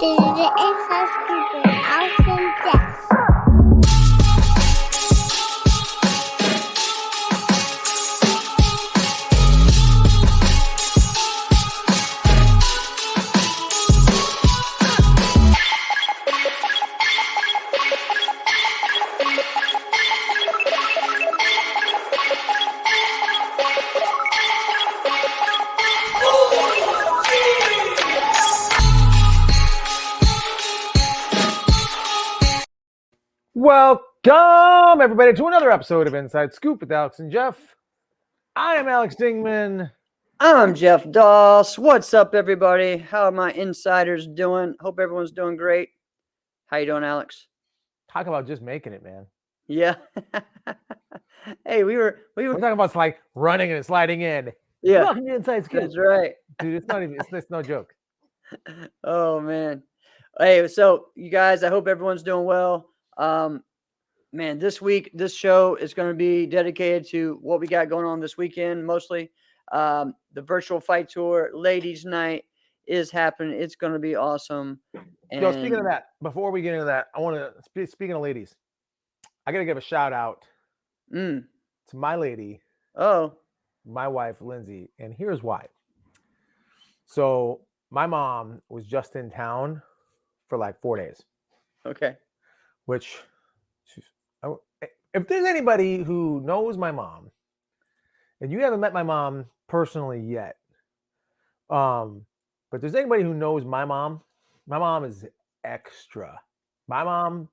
The housekeeping awesome death. Welcome, everybody, to another episode of Inside Scoop with Alex and Jeff. I am Alex Dingman. I'm Jeff Doss. What's up, everybody? How are my insiders doing? Hope everyone's doing great. How you doing, Alex? Talk about just making it, man. Yeah. Hey, we were We're talking about like running and sliding in. Yeah. Welcome to Inside Scoop. That's right. Dude, it's not even, it's no joke. Oh, man. Hey, so you guys, I hope everyone's doing well. Man, this week, this show is going to be dedicated to what we got going on this weekend, mostly. The virtual fight tour, ladies' night is happening. It's going to be awesome. And Yo, speaking of that, before we get into that, I want to, speaking of ladies, I got to give a shout out to my lady, my wife, Lindsay, and here's why. So my mom was just in town for like 4 days. Okay. Which, if there's anybody who knows my mom, and you haven't met my mom personally yet, but there's anybody who knows my mom is extra. My mom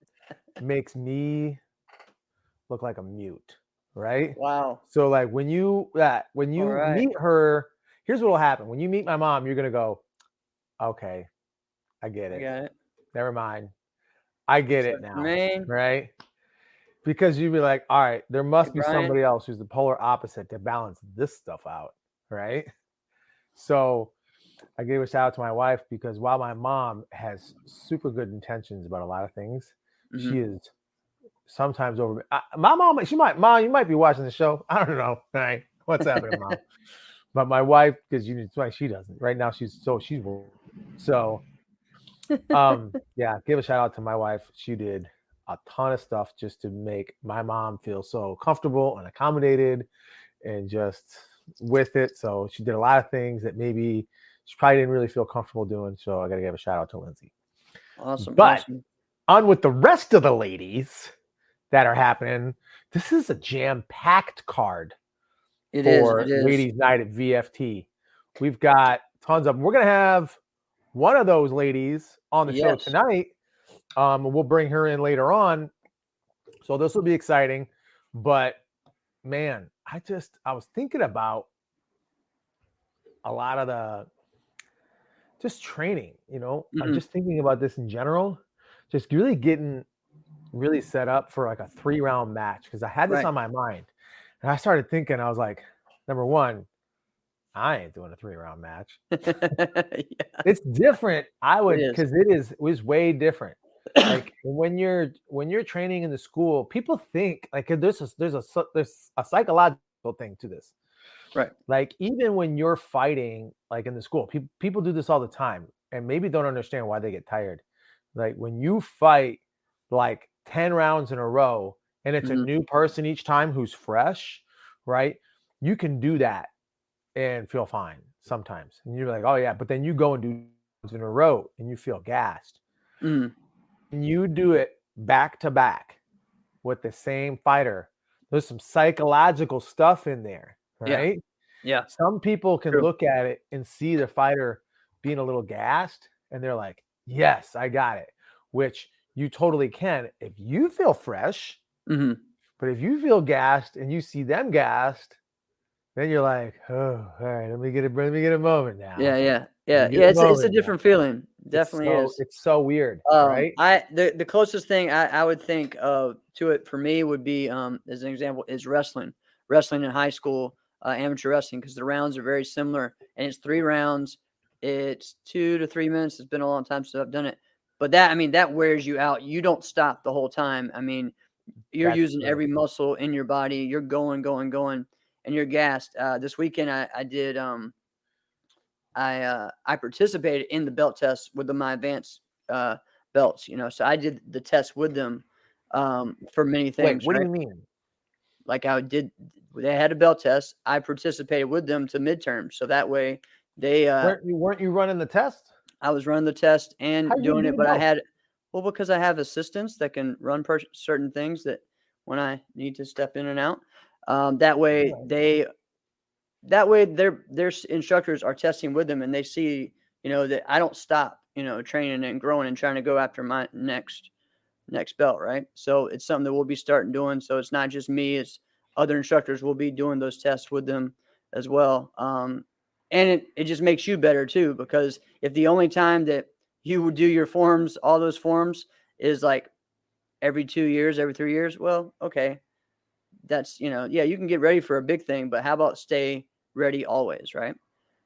makes me look like a mute, right? Wow. So like when you meet her, here's what will happen. When you meet my mom, you're gonna go, okay, I get it. I got it. Never mind. I get it now, man. right? Because you'd be like, all right, there must be Brian. somebody else who's the polar opposite to balance this stuff out, right? So I gave a shout out to my wife because while my mom has super good intentions about a lot of things, she is sometimes over. My mom, Mom, you might be watching the show. I don't know, right? What's happening, Mom? But my wife, because she doesn't. Right now, she's so. Yeah, give a shout out to my wife. She did a ton of stuff just to make my mom feel so comfortable and accommodated and just with it. So she did a lot of things that maybe she probably didn't really feel comfortable doing. So I got to give a shout out to Lindsay. Awesome. But on with the rest of the ladies that are happening. This is a jam-packed card for ladies' night at VFT. We've got tons of them. We're going to have one of those ladies on the show tonight. We'll bring her in later on. So this will be exciting. But man, I was thinking about a lot of the just training, I'm just thinking about this in general, just really getting really set up for like a 3-round match. Cause I had this on my mind and I started thinking, I was like, number one, I ain't doing a 3-round match. It's different. Cause it was way different. Like when you're training in the school, people think like there's a psychological thing to this, right? Like even when you're fighting, like in the school, people do this all the time and maybe don't understand why they get tired. Like when you fight like 10 rounds in a row and it's a new person each time who's fresh, right? You can do that and feel fine sometimes, and you're like, oh yeah, but then you go and do in a row and you feel gassed. And you do it back to back with the same fighter. There's some psychological stuff in there, right? Yeah. Some people can look at it and see the fighter being a little gassed and they're like, yes, I got it, which you totally can if you feel fresh. But if you feel gassed and you see them gassed, then you're like, oh, all right, let me get a moment now. Yeah. It's a different feeling. Definitely is. It's so weird, right? The closest thing I would think of to it for me would be, as an example, is wrestling. Wrestling in high school, amateur wrestling, because the rounds are very similar, and it's 3 rounds. It's 2 to 3 minutes. It's been a long time since I've done it, but that wears you out. You don't stop the whole time. I mean, you're using every muscle in your body. You're going, and you're gassed. This weekend I did. I participated in the belt test with my advanced belts, so I did the test with them for many things. Wait, what right? do you mean? Like they had a belt test. I participated with them to midterms. So that way they, weren't you running the test? I was running the test and How you doing do it, but both? because I have assistants that can run certain things that when I need to step in and out, that way their instructors are testing with them and they see, that I don't stop, training and growing and trying to go after my next belt. Right. So it's something that we'll be starting doing. So it's not just me, it's other instructors will be doing those tests with them as well. And it just makes you better too, because if the only time that you would do your forms, all those forms is like every 2 years, every 3 years, well, okay. That's, yeah, you can get ready for a big thing, but how about stay ready always. Right.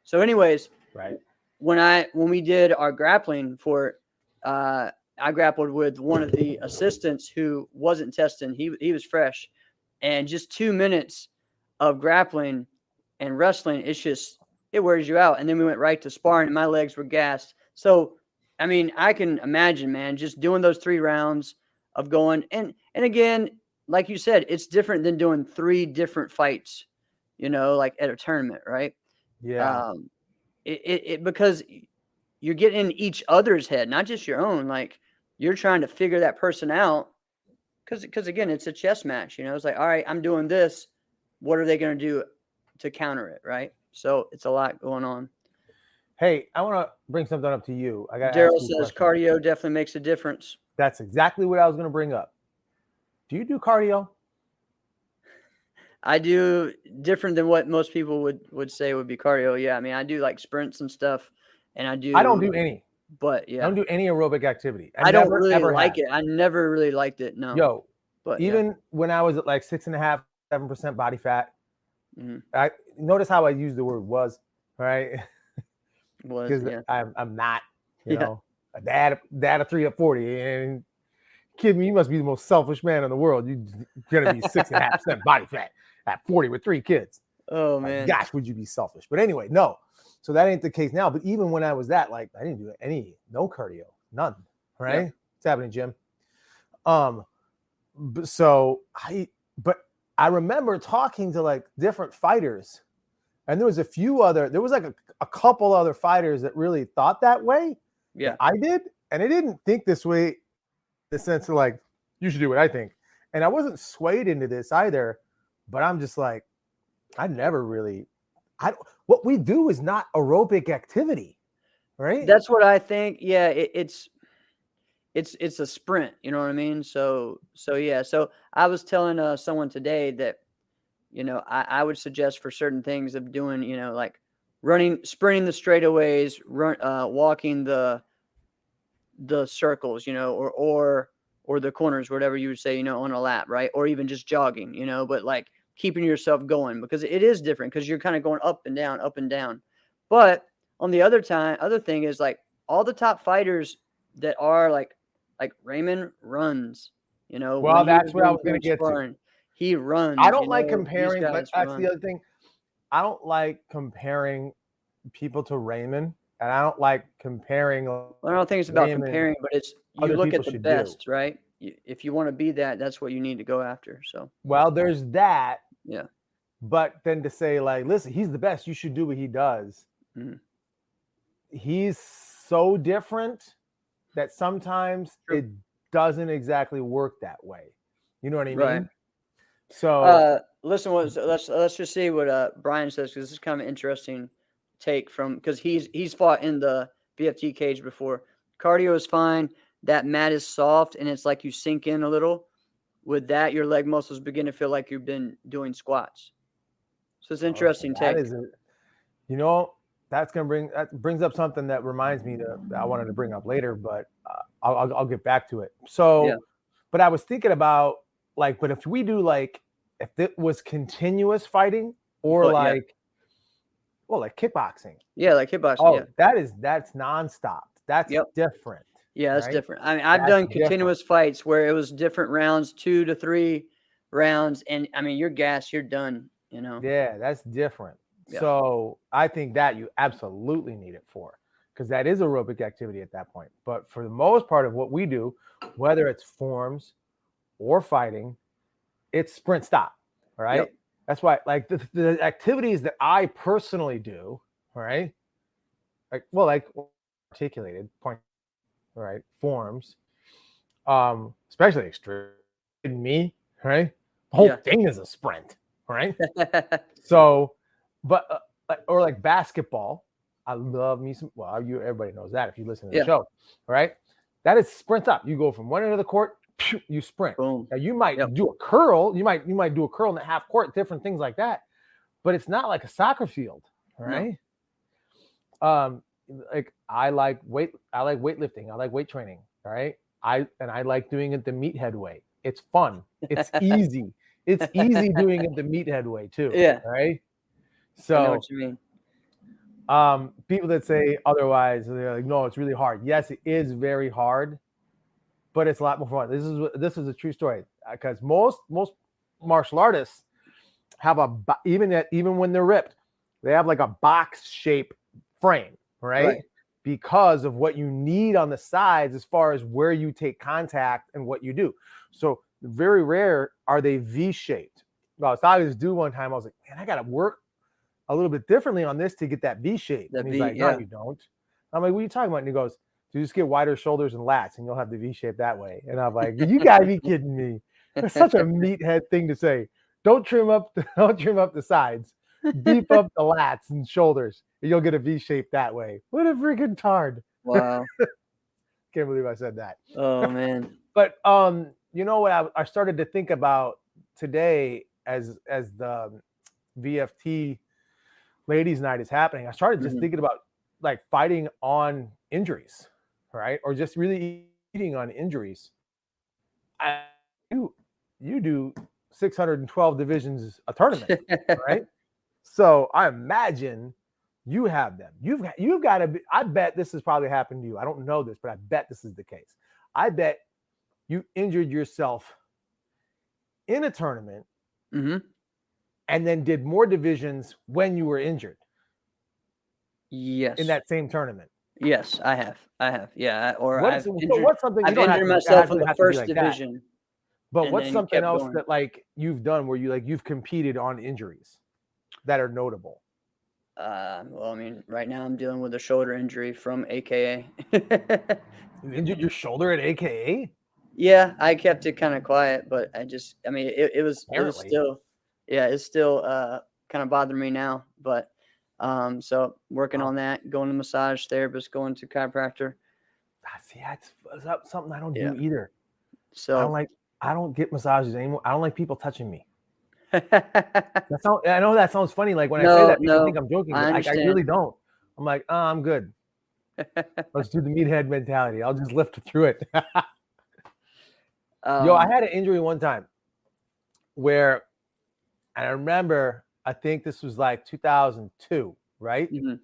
So anyways, Right. when we did our grappling for, I grappled with one of the assistants who wasn't testing. He was fresh, and just 2 minutes of grappling and wrestling, it wears you out. And then we went right to sparring, and my legs were gassed. So, I mean, I can imagine, man, just doing those 3 rounds of going, and again, like you said, it's different than doing 3 different fights, like at a tournament, right? Yeah. Because you're getting in each other's head, not just your own. Like, you're trying to figure that person out because again, it's a chess match. It's like, all right, I'm doing this. What are they going to do to counter it, right? So it's a lot going on. Hey, I want to bring something up to you. I got to ask Daryl you a says question. cardio definitely makes a difference. That's exactly what I was going to bring up. Do you do cardio? I do different than what most people would say would be cardio. Yeah, I mean, I do like sprints and stuff, and I don't do any. But yeah, I don't do any aerobic activity. I don't really like it. I never really liked it. No. Yo, but even when I was at like 6.5, 7% body fat, mm-hmm. I notice how I use the word was, right? Because yeah. I'm not, you know, a dad of 3 to 40, and kid me, you must be the most selfish man in the world. You're gonna be 6.5% body fat at 40 with 3 kids. Oh man, gosh, would you be selfish? But anyway, no. So that ain't the case now. But even when I was that, like, I didn't do no cardio, none. Right? Yeah. What's happening, Jim? But I remember talking to like different fighters, and there was like a couple other fighters that really thought that way. Yeah, I did, and I didn't think this way in the sense of like, you should do what I think. And I wasn't swayed into this either, but I'm just like, what we do is not aerobic activity, right? That's what I think. Yeah, it's a sprint. You know what I mean? So yeah. So I was telling someone today that, I would suggest for certain things of doing, like sprinting the straightaways, walking the circles, or the corners, whatever you would say, on a lap, right? Or even just jogging, but like keeping yourself going, because it is different because you're kind of going up and down, up and down. But on the other thing is like all the top fighters that are like Raymond runs, Well, that's what I was going to get to. He runs. I don't like comparing, but that's the other thing. I don't like comparing people to Raymond, and I don't like comparing. Well, I don't think it's about comparing, but it's you look at the best, right? If you want to be that's what you need to go after. So, well, there's that. Yeah. But then to say like, listen, he's the best, you should do what he does. Mm-hmm. He's so different that sometimes it doesn't exactly work that way. You know what I mean? Right. So listen, let's just see what Brian says, because this is kind of an interesting take because he's fought in the BFT cage before. Cardio is fine. That mat is soft and it's like you sink in a little. With that, your leg muscles begin to feel like you've been doing squats. So it's an interesting take. That brings up something that reminds me that I wanted to bring up later, but I'll get back to it. So, yeah. But I was thinking about like, but if we do like, if it was continuous fighting or like kickboxing. Yeah, like kickboxing. Oh, that's nonstop. That's different. Yeah, that's different. I mean, I've done continuous fights where it was different rounds, 2 to 3 rounds, and I mean, you're gassed, you're done. Yeah, that's different. Yeah. So I think that you absolutely need it for. because that is aerobic activity at that point. But for the most part of what we do, whether it's forms or fighting, it's sprint stop. All right. Yep. That's why, like the activities that I personally do, all right, like articulated point, all right, forms, especially extreme me, right? The whole thing is a sprint, right? So, but or like basketball, I love me some. Well, everybody knows that if you listen to the show, right? That is sprint up. You go from one end of the court, you sprint. Boom. Now you might do a curl. You might do a curl in the half court, different things like that. But it's not like a soccer field, right? No. Like I like weightlifting. I like weight training. All right. I like doing it the meathead way. It's fun. It's easy. It's easy doing it the meathead way too. Yeah. Right. So I know what you mean. People that say otherwise, they're like, no, it's really hard. Yes, it is very hard, but it's a lot more fun. This is a true story because most martial artists have even when they're ripped, they have like a box shape frame, right? Because of what you need on the sides as far as where you take contact and what you do. So very rare are they V-shaped. Well, I saw this dude one time. I was like, man, I got to work a little bit differently on this to get that V shape. And he's like, no, you don't. I'm like, what are you talking about? And he goes, you just get wider shoulders and lats and you'll have the V shape that way. And I'm like, you gotta be kidding me. It's such a meathead thing to say. Don't trim up the sides. Beef up the lats and shoulders. And you'll get a V shape that way. What a freaking tard. Wow. Can't believe I said that. Oh man. But you know what I started to think about today as the VFT ladies' night is happening. I started just thinking about like fighting on injuries, right? Or just really eating on injuries. You do 612 divisions a tournament, right? So I imagine you have them. You've got to be. I bet this has probably happened to you. I don't know this, but I bet this is the case. I bet you injured yourself in a tournament. And then did more divisions when you were injured. Yes. In that same tournament. Yes, I have. Yeah. Or I've injured myself in the first division. But what's something else that like you've done where you've competed on injuries that are notable? Well, I mean, right now I'm dealing with a shoulder injury from AKA. You injured your shoulder at AKA? Yeah, I kept it kind of quiet, but it was still kind of bothering me now. But so working on that, going to massage therapist, going to chiropractor. See, that's something I don't do either. So I don't get massages anymore. I don't like people touching me. I know that sounds funny. Like when I say that, people think I'm joking, but I really don't. I'm like, oh, I'm good. Let's do the meathead mentality. I'll just lift through it. Yo, I had an injury one time where, and I remember, I think this was like 2002, right? And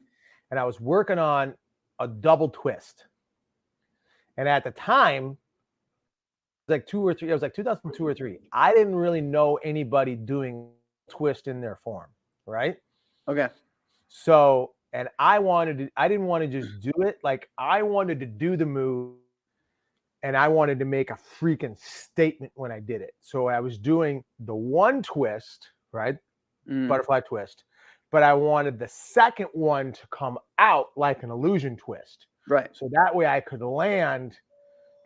I was working on a double twist. And at the time, like 2 or 3, it was like 2002 or 3. I didn't really know anybody doing twist in their form, right? Okay. So, and I didn't want to just do it. Like I wanted to do the move and I wanted to make a freaking statement when I did it. So I was doing the one twist, right? Butterfly twist, but I wanted the second one to come out like an illusion twist. Right. So that way I could land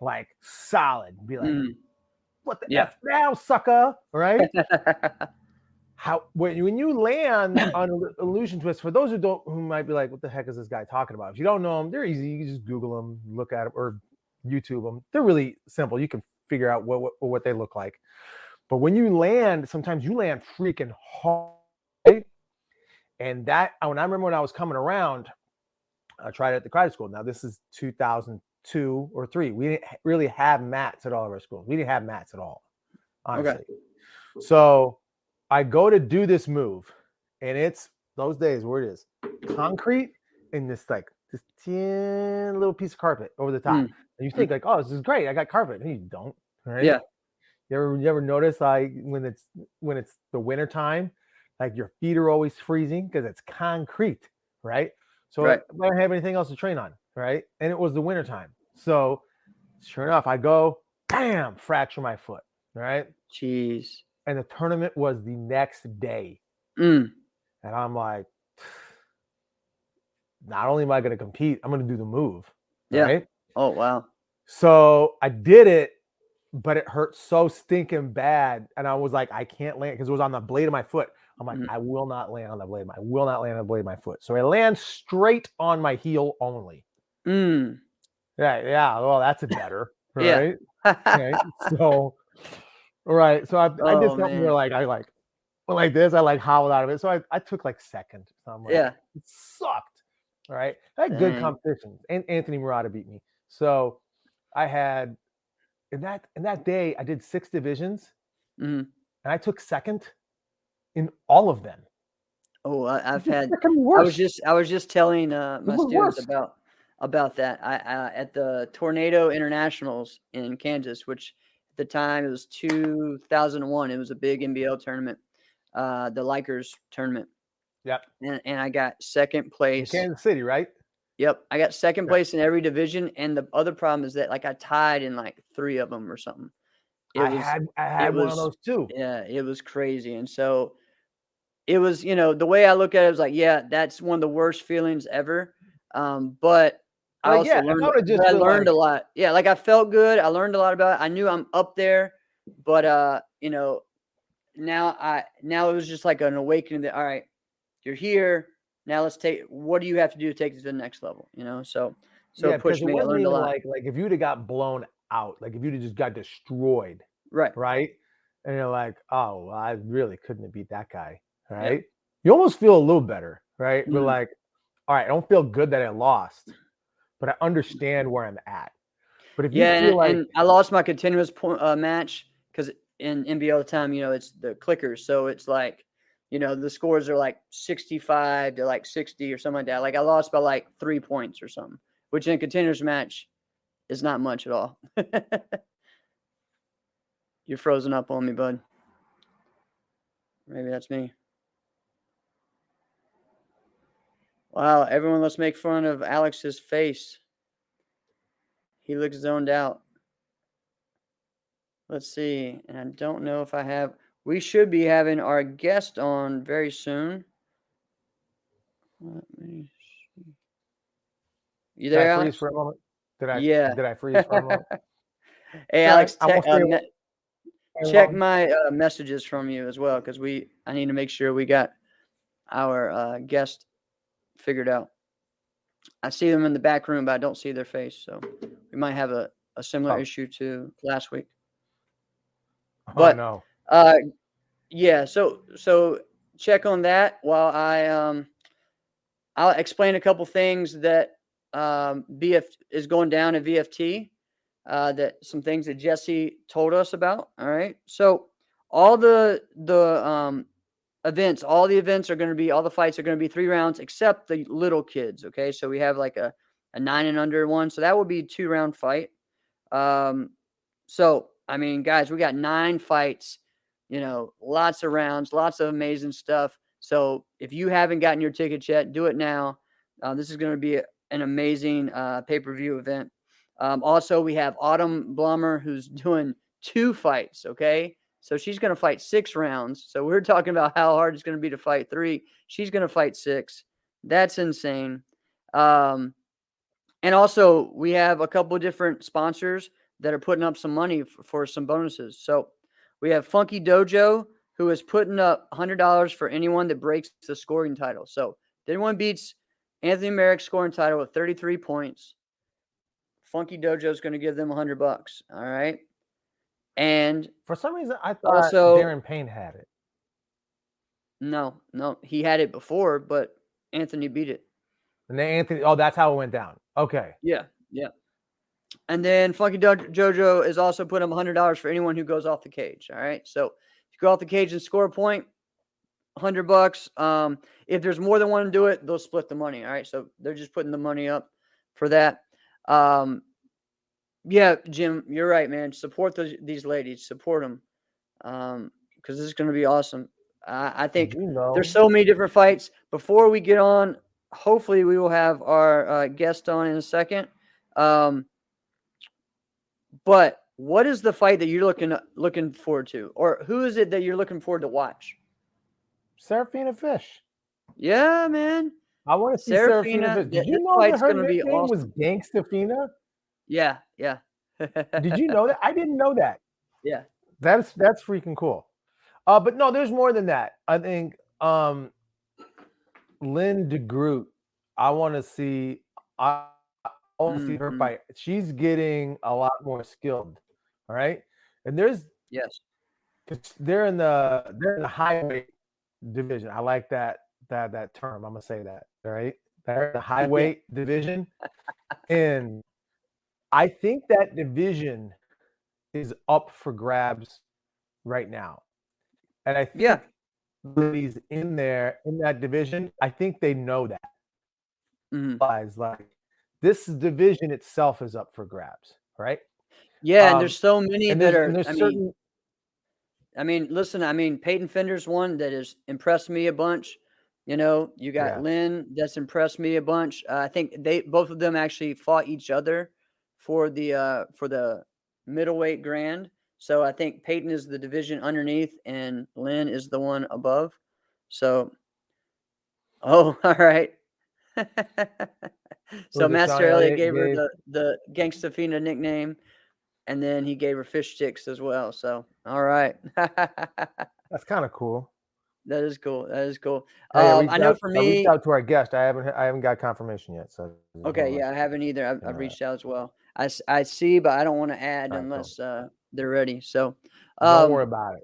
like solid, be like, what the F now, sucker? Right? When you land on an illusion twist, for those who might be like, what the heck is this guy talking about? If you don't know them, they're easy. You can just Google them, look at them, or YouTube them. They're really simple. You can figure out what they look like. But when you land, sometimes you land freaking hard. Right? And that, when I remember when I was coming around, I tried it at the karate school. Now this is 2002 or 3. We didn't really have mats at all of our schools. We didn't have mats at all, honestly. Okay. So I go to do this move, and it's those days where it is concrete and this thin little piece of carpet over the top. And you think like, oh, this is great. I got carpet. And you don't. Right? Yeah. You ever notice like when it's the winter time, like your feet are always freezing because it's concrete, right? So I don't have anything else to train on, right? And it was the wintertime. So sure enough, I go, bam, fracture my foot, right? Jeez. And the tournament was the next day. And I'm like, not only am I going to compete, I'm going to do the move, right? Oh, wow. So I did it, but it hurt so stinking bad. And I was like, I can't land because it was on the blade of my foot. I'm like, I will not land on the blade. I will not land on the blade of my foot. So I land straight on my heel only. Yeah. Well, that's better, right? Okay. So, right. So I did something where I went like this. I hobbled out of it. So I took second. So I'm like, it sucked. All right. I had good competition. And Anthony Murata beat me. So I had in that day, I did 6 divisions. And I took second in all of them. Oh, I've had. I was just telling my students about that. I at the Tornado Internationals in Kansas, which at the time it was 2001. It was a big NBL tournament, the Lakers tournament. Yep. And I got second place. In Kansas City, right? Yep. I got second place in every division. And the other problem is that I tied in 3 of them or something. I had one of those too. Yeah, it was crazy. And so it was, the way I look at it was that's one of the worst feelings ever. But I also learned a lot. Yeah, I felt good. I learned a lot about it. I knew I'm up there, but now it was just like an awakening that all right, you're here. Now what do you have to do to take it to the next level? So it pushed me. I learned a lot. Like if you'd have got blown out, like if you'd have just got destroyed. Right. And you're like, oh, well, I really couldn't have beat that guy. Right. Yep. You almost feel a little better. Right. But all right, I don't feel good that I lost, but I understand where I'm at. But if you feel and I lost my continuous match because in NBL at the time, it's the clickers. So it's the scores are 65 to 60 or something like that. I lost by 3 points or something, which in a continuous match is not much at all. You're frozen up on me, bud. Maybe that's me. Wow, everyone, let's make fun of Alex's face. He looks zoned out. Let's see. And I don't know if I have. We should be having our guest on very soon. Let me see. You there, Did I Alex? freeze for a moment? Did I freeze for a moment? Hey, Alex, check my messages from you as well, because I need to make sure we got our guest figured out. I see them in the back room, but I don't see their face, so we might have a similar issue to last week. But no. Yeah, so check on that while I'll explain a couple things that BF is going down at VFT. That some things that Jesse told us about. All right. So all the events, all the fights are going to be 3 rounds except the little kids. Okay. So we have a 9 and under one. So that would be a 2-round fight. So, I mean, guys, we got 9 fights, lots of rounds, lots of amazing stuff. So if you haven't gotten your ticket yet, do it now. This is going to be an amazing pay-per-view event. Also, we have Autumn Blummer, who's doing 2 fights, okay? So she's going to fight 6 rounds. So we're talking about how hard it's going to be to fight 3. She's going to fight 6. That's insane. And also, we have a couple of different sponsors that are putting up some money for some bonuses. So we have Funky Dojo, who is putting up $100 for anyone that breaks the scoring title. So if anyone beats Anthony Merrick's scoring title with 33 points, Funky Dojo is going to give them $100. All right. And for some reason, I thought Darren Payne had it. No, he had it before, but Anthony beat it. And then Anthony, that's how it went down. Okay. Yeah. And then Funky Dojo is also putting up $100 for anyone who goes off the cage. All right. So if you go off the cage and score a point, $100. If there's more than one to do it, they'll split the money. All right. So they're just putting the money up for that. Yeah, Jim, you're right, man. Support these ladies. Support them, because this is going to be awesome. I think there's so many different fights. Before we get on hopefully we will have our guest on in a second. But what is the fight that you're looking forward to, or who is it that you're looking forward to watch? Serafina Fish. Yeah, man. I want to see Serafina Fish. Did you know that her nickname was Gangstafina? Yeah, yeah. Did you know that? I didn't know that. Yeah. That's freaking cool. But no, there's more than that. I think Lynn DeGroot, I want to see her fight. She's getting a lot more skilled. All right. And there's they're in the highway division. I like that term. I'm gonna say that. All right. They're the highway division. And I think that division is up for grabs right now. And I think ladies in that division, I think they know that. Like this division itself is up for grabs, right? Yeah, and there's so many that are. I mean, listen. I mean, Peyton Fender's one that has impressed me a bunch. You know, you got Lynn that's impressed me a bunch. I think both of them actually fought each other for the middleweight grand. So I think Peyton is the division underneath, and Lynn is the one above. So, all right. So Master Elliott gave her the Gangstafina nickname, and then he gave her fish sticks as well. So, all right. That's kind of cool. That is cool. That is cool. I know for me, I reached out to our guest. I haven't got confirmation yet. So okay, yeah, I haven't either. I've reached out as well. I see, but I don't want to add unless they're ready. So don't worry about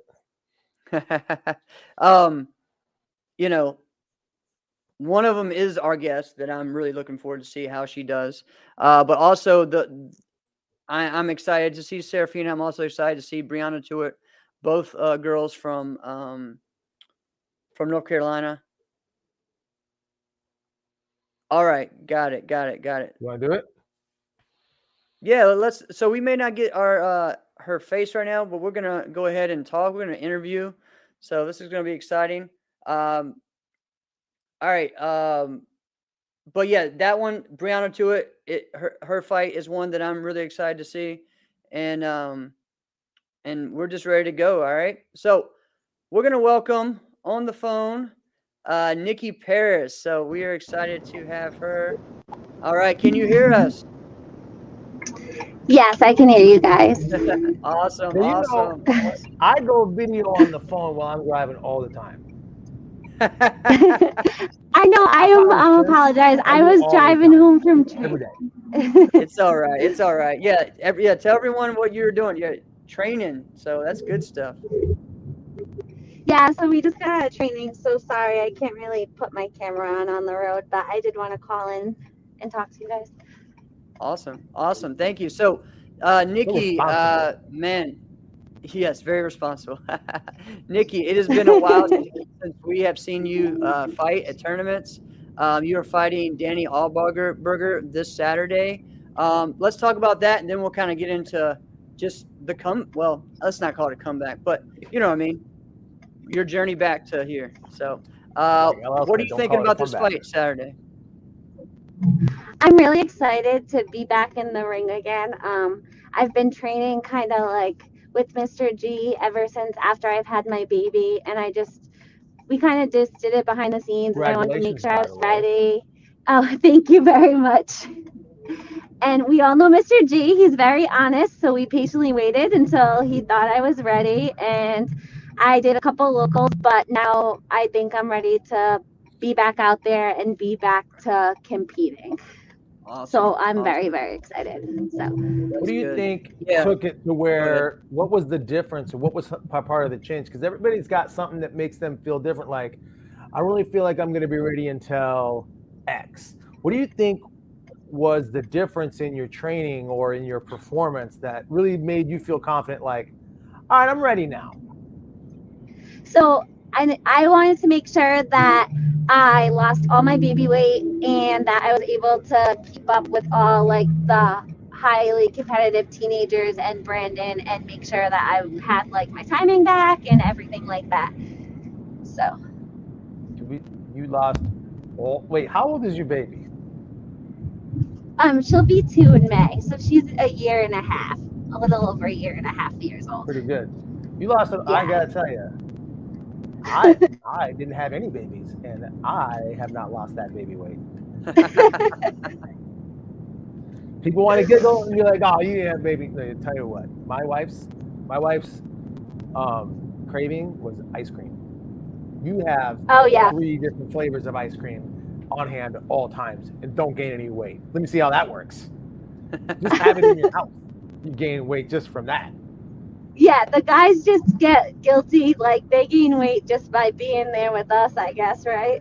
it. You know, one of them is our guest that I'm really looking forward to see how she does. But also I'm excited to see Serafina. I'm also excited to see Brianna Tewitt, both girls from North Carolina. All right, got it. You want to do it? Yeah, so we may not get our her face right now, but we're gonna go ahead and talk. We're gonna interview. So this is gonna be exciting. All right. But yeah, that one, Brianna Tewitt, her fight is one that I'm really excited to see. And we're just ready to go. All right. So we're gonna welcome on the phone Nikki Paris. So we are excited to have her. All right, can you hear us? Yes, I can hear you guys. Awesome. Know, I go video on the phone while I'm driving all the time. I know. I apologize. I was driving home from training. It's all right. It's all right. Yeah. Tell everyone what you're doing. You're training. So that's good stuff. Yeah. So we just got out of training. So sorry, I can't really put my camera on the road, but I did want to call in and talk to you guys. Awesome. Thank you. So, Nikki, man, yes, very responsible. Nikki, it has been a while since we have seen you fight at tournaments. You are fighting Danny Allberger this Saturday. Let's talk about that, and then we'll kind of get into just well, let's not call it a comeback, but you know what I mean, your journey back to here. So, what are you thinking about this fight Saturday? I'm really excited to be back in the ring again. I've been training kind of like with Mr. G ever since after I've had my baby, and we kind of just did it behind the scenes, and I wanted to make sure I was ready. Oh, thank you very much. And we all know Mr. G. He's very honest, so we patiently waited until he thought I was ready, and I did a couple locals, but now I think I'm ready to be back out there and be back to competing. Awesome. So I'm very, very excited. So what do you think took it to where, what was the difference, or what was part of the change? Because everybody's got something that makes them feel different. Like, I really feel like I'm going to be ready until X. What do you think was the difference in your training or in your performance that really made you feel confident, like, all right, I'm ready now? So I wanted to make sure that I lost all my baby weight and that I was able to keep up with all like the highly competitive teenagers and Brandon, and make sure that I had like my timing back and everything like that. So you lost Well, wait, how old is your baby? She'll be 2 in May, so she's a year and a half, a little over a year and a half years old. Pretty good. You lost it. Yeah. I gotta tell you, I didn't have any babies, and I have not lost that baby weight. People want to giggle and you're like, oh, you didn't have baby. I tell you what, my wife's craving was ice cream. You have 3 different flavors of ice cream on hand at all times and don't gain any weight. Let me see how that works. Just have it in your house. You gain weight just from that. Yeah, the guys just get guilty, like they gain weight just by being there with us, I guess, right?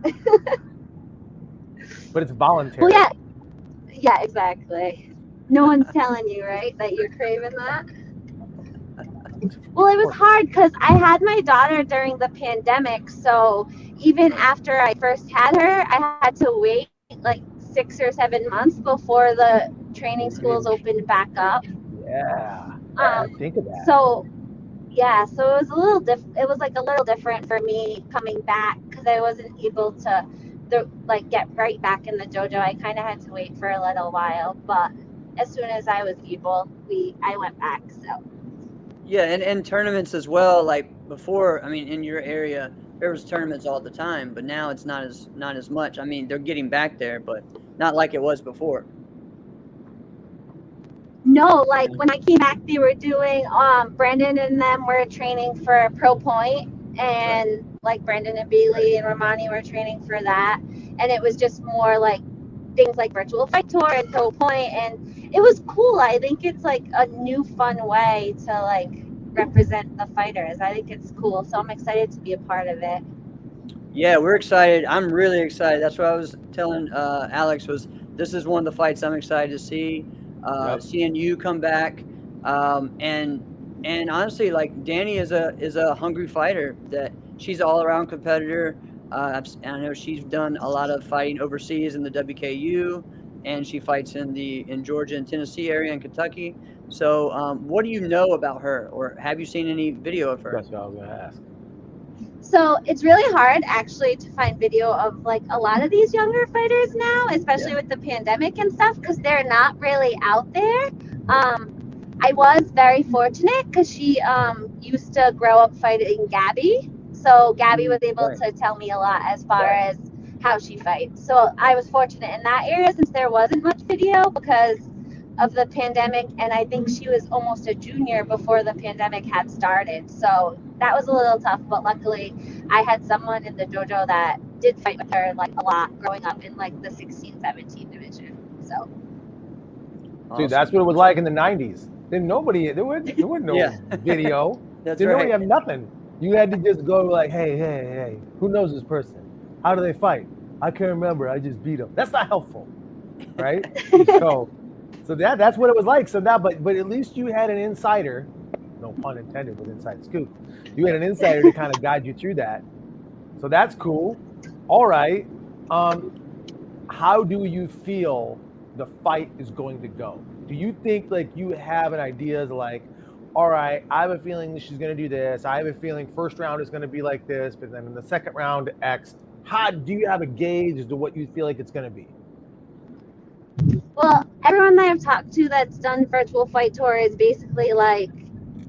But it's voluntary. Well, yeah, exactly. No one's telling you, right, that you're craving that? Well, it was hard because I had my daughter during the pandemic, so even after I first had her, I had to wait like 6 or 7 months before the training schools opened back up. Yeah. Think of that. So it was it was like a little different for me coming back because I wasn't able to get right back in the dojo. I kind of had to wait for a little while, but as soon as I was able, I went back. So yeah, and tournaments as well. Like before, I mean, in your area there was tournaments all the time, but now it's not as much. I mean, they're getting back there, but not like it was before. No, like when I came back, they were doing Brandon and them were training for Pro Point, and like Brandon and Bailey and Romani were training for that, and it was just more like things like Virtual Fight Tour and Pro Point, and it was cool. I think it's like a new fun way to like represent the fighters. I think it's cool, so I'm excited to be a part of it. Yeah, we're excited. I'm really excited. That's what I was telling Alex, was this is one of the fights I'm excited to see. Seeing you come back, and honestly, like Danny is a hungry fighter. That she's an all-around competitor. I know she's done a lot of fighting overseas in the WKU, and she fights in Georgia and Tennessee area and Kentucky. So, what do you know about her, or have you seen any video of her? That's what I was gonna ask. So it's really hard actually to find video of like a lot of these younger fighters now, especially with the pandemic and stuff, because they're not really out there. I was very fortunate because she used to grow up fighting Gabby. So Gabby was able to tell me a lot as far as how she fights. So I was fortunate in that area since there wasn't much video because of the pandemic, and I think she was almost a junior before the pandemic had started. So that was a little tough, but luckily I had someone in the dojo that did fight with her like a lot growing up in like the 16-17 division. So dude, that's what it was like in the 90s. Then there was no video. Nobody have nothing. You had to just go like, hey, who knows this person? How do they fight? I can't remember. I just beat them. That's not helpful, right? So that's what it was like. So now, but at least you had an insider, no pun intended with inside scoop. You had an insider to kind of guide you through that. So that's cool. All right. How do you feel the fight is going to go? Do you think like you have an idea like, all right, I have a feeling she's going to do this. I have a feeling first round is going to be like this, but then in the second round, X. How do you have a gauge as to what you feel like it's going to be? Well, everyone that I've talked to that's done Virtual Fight Tour is basically like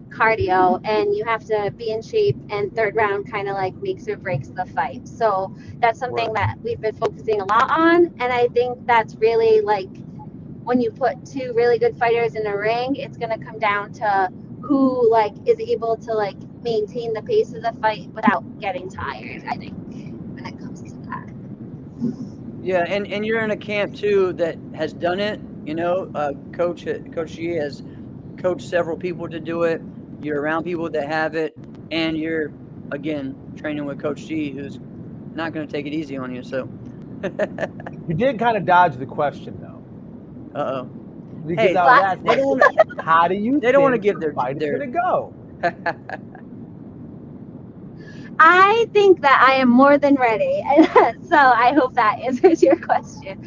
cardio, and you have to be in shape, and third round kind of like makes or breaks the fight. So that's something that we've been focusing a lot on, and I think that's really like when you put 2 really good fighters in a ring, it's going to come down to who like is able to like maintain the pace of the fight without getting tired, I think, when it comes to that. Yeah, and you're in a camp too that has done it. You know, Coach G has coached several people to do it. You're around people that have it, and you're again training with Coach G, who's not going to take it easy on you. So you did kind of dodge the question though. Because I was asking, how do you? They don't want to give their fight is going to go. I think that I am more than ready. So I hope that answers your question.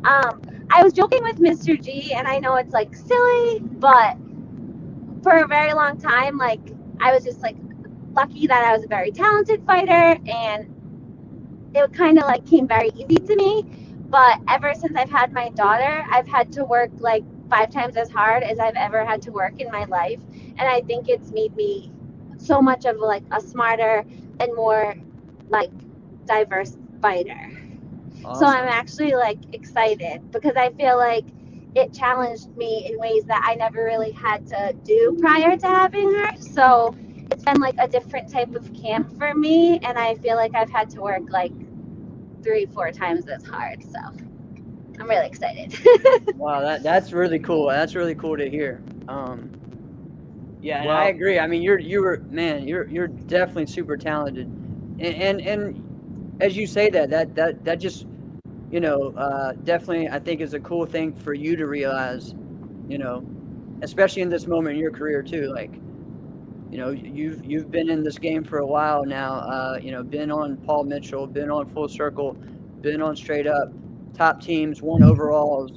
I was joking with Mr. G, and I know it's like silly, but for a very long time, like I was just like lucky that I was a very talented fighter, and it kind of like came very easy to me. But ever since I've had my daughter, I've had to work like 5 times as hard as I've ever had to work in my life. And I think it's made me so much of like a smarter and more like diverse fighter. So I'm Awesome. actually like excited because I feel like it challenged me in ways that I never really had to do prior to having her. So it's been like a different type of camp for me, and I feel like I've had to work like 3-4 times as hard. So I'm really excited. Wow, that's really cool. That's really cool to hear. Yeah, and I Well, agree. I mean, you're definitely super talented, and as you say that just definitely I think is a cool thing for you to realize, you know, especially in this moment in your career too. Like, you've been in this game for a while now. Been on Paul Mitchell, been on Full Circle, been on Straight Up, top teams, won overalls,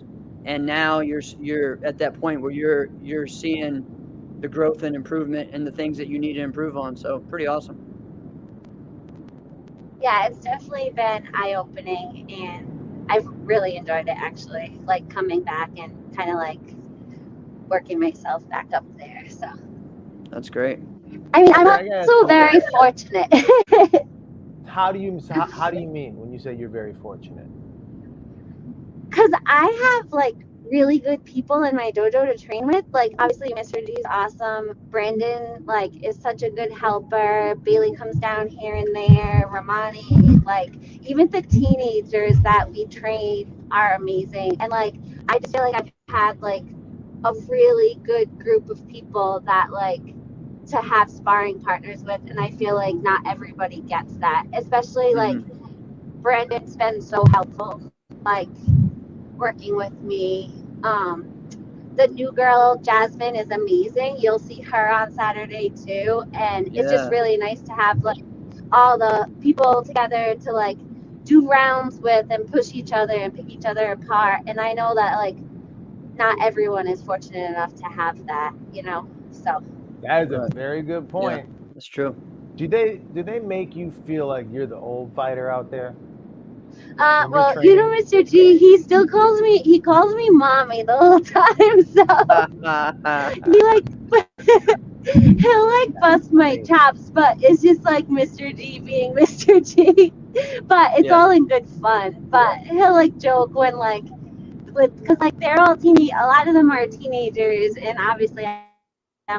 and now you're at that point where you're seeing the growth and improvement and the things that you need to improve on. So pretty awesome. Yeah, it's definitely been eye-opening, and I've really enjoyed it actually, like coming back and kind of like working myself back up there. So That's great. I mean, I'm I got also very fortunate. how do you mean when you say you're very fortunate? Because I have like really good people in my dojo to train with. Like obviously Mr. G is awesome. Brandon like is such a good helper. Bailey comes down here and there. Ramani, like even the teenagers that we train are amazing. And like I just feel like I've had like a really good group of people that like to have sparring partners with, and I feel like not everybody gets that. Especially like Mm-hmm. Brandon's been so helpful. Like working with me. The new girl, Jasmine, is amazing. You'll see her on Saturday too. And it's just Yeah. really nice to have like all the people together to like do rounds with and push each other and pick each other apart. And I know that like not everyone is fortunate enough to have that. So That is a Right. very good Yeah, point. that's true. Do they make you feel like you're the old fighter out there when you're well, training? Mr. G, he calls me mommy the whole time. So he like he'll like bust my Hey, chops, but it's just like Mr. G being Mr. G. But it's Yeah. all in good fun. But he'll like joke when like because like they're all a lot of them are teenagers, and obviously I'm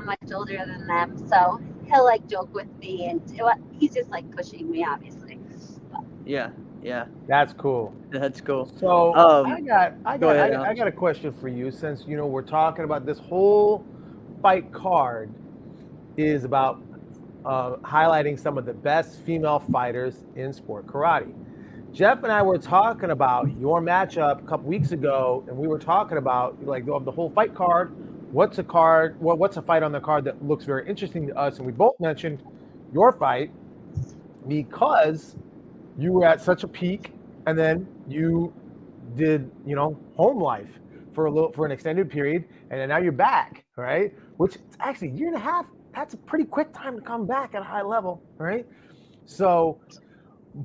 much older than them, so he'll like joke with me, and he's just like pushing me, obviously. Yeah. Yeah. that's cool. That's cool. So Um, go ahead, I Alex. got a question for you. Since we're talking about this whole fight card is about highlighting some of the best female fighters in sport karate. Jeff and I were talking about your matchup a couple weeks ago, and we were talking about like of the whole fight card. What's a card? What's a fight on the card that looks very interesting to us? And we both mentioned your fight because you were at such a peak, and then you did home life for an extended period, and then now you're back, right? Which it's actually a year and a half. That's a pretty quick time to come back at a high level, right? So,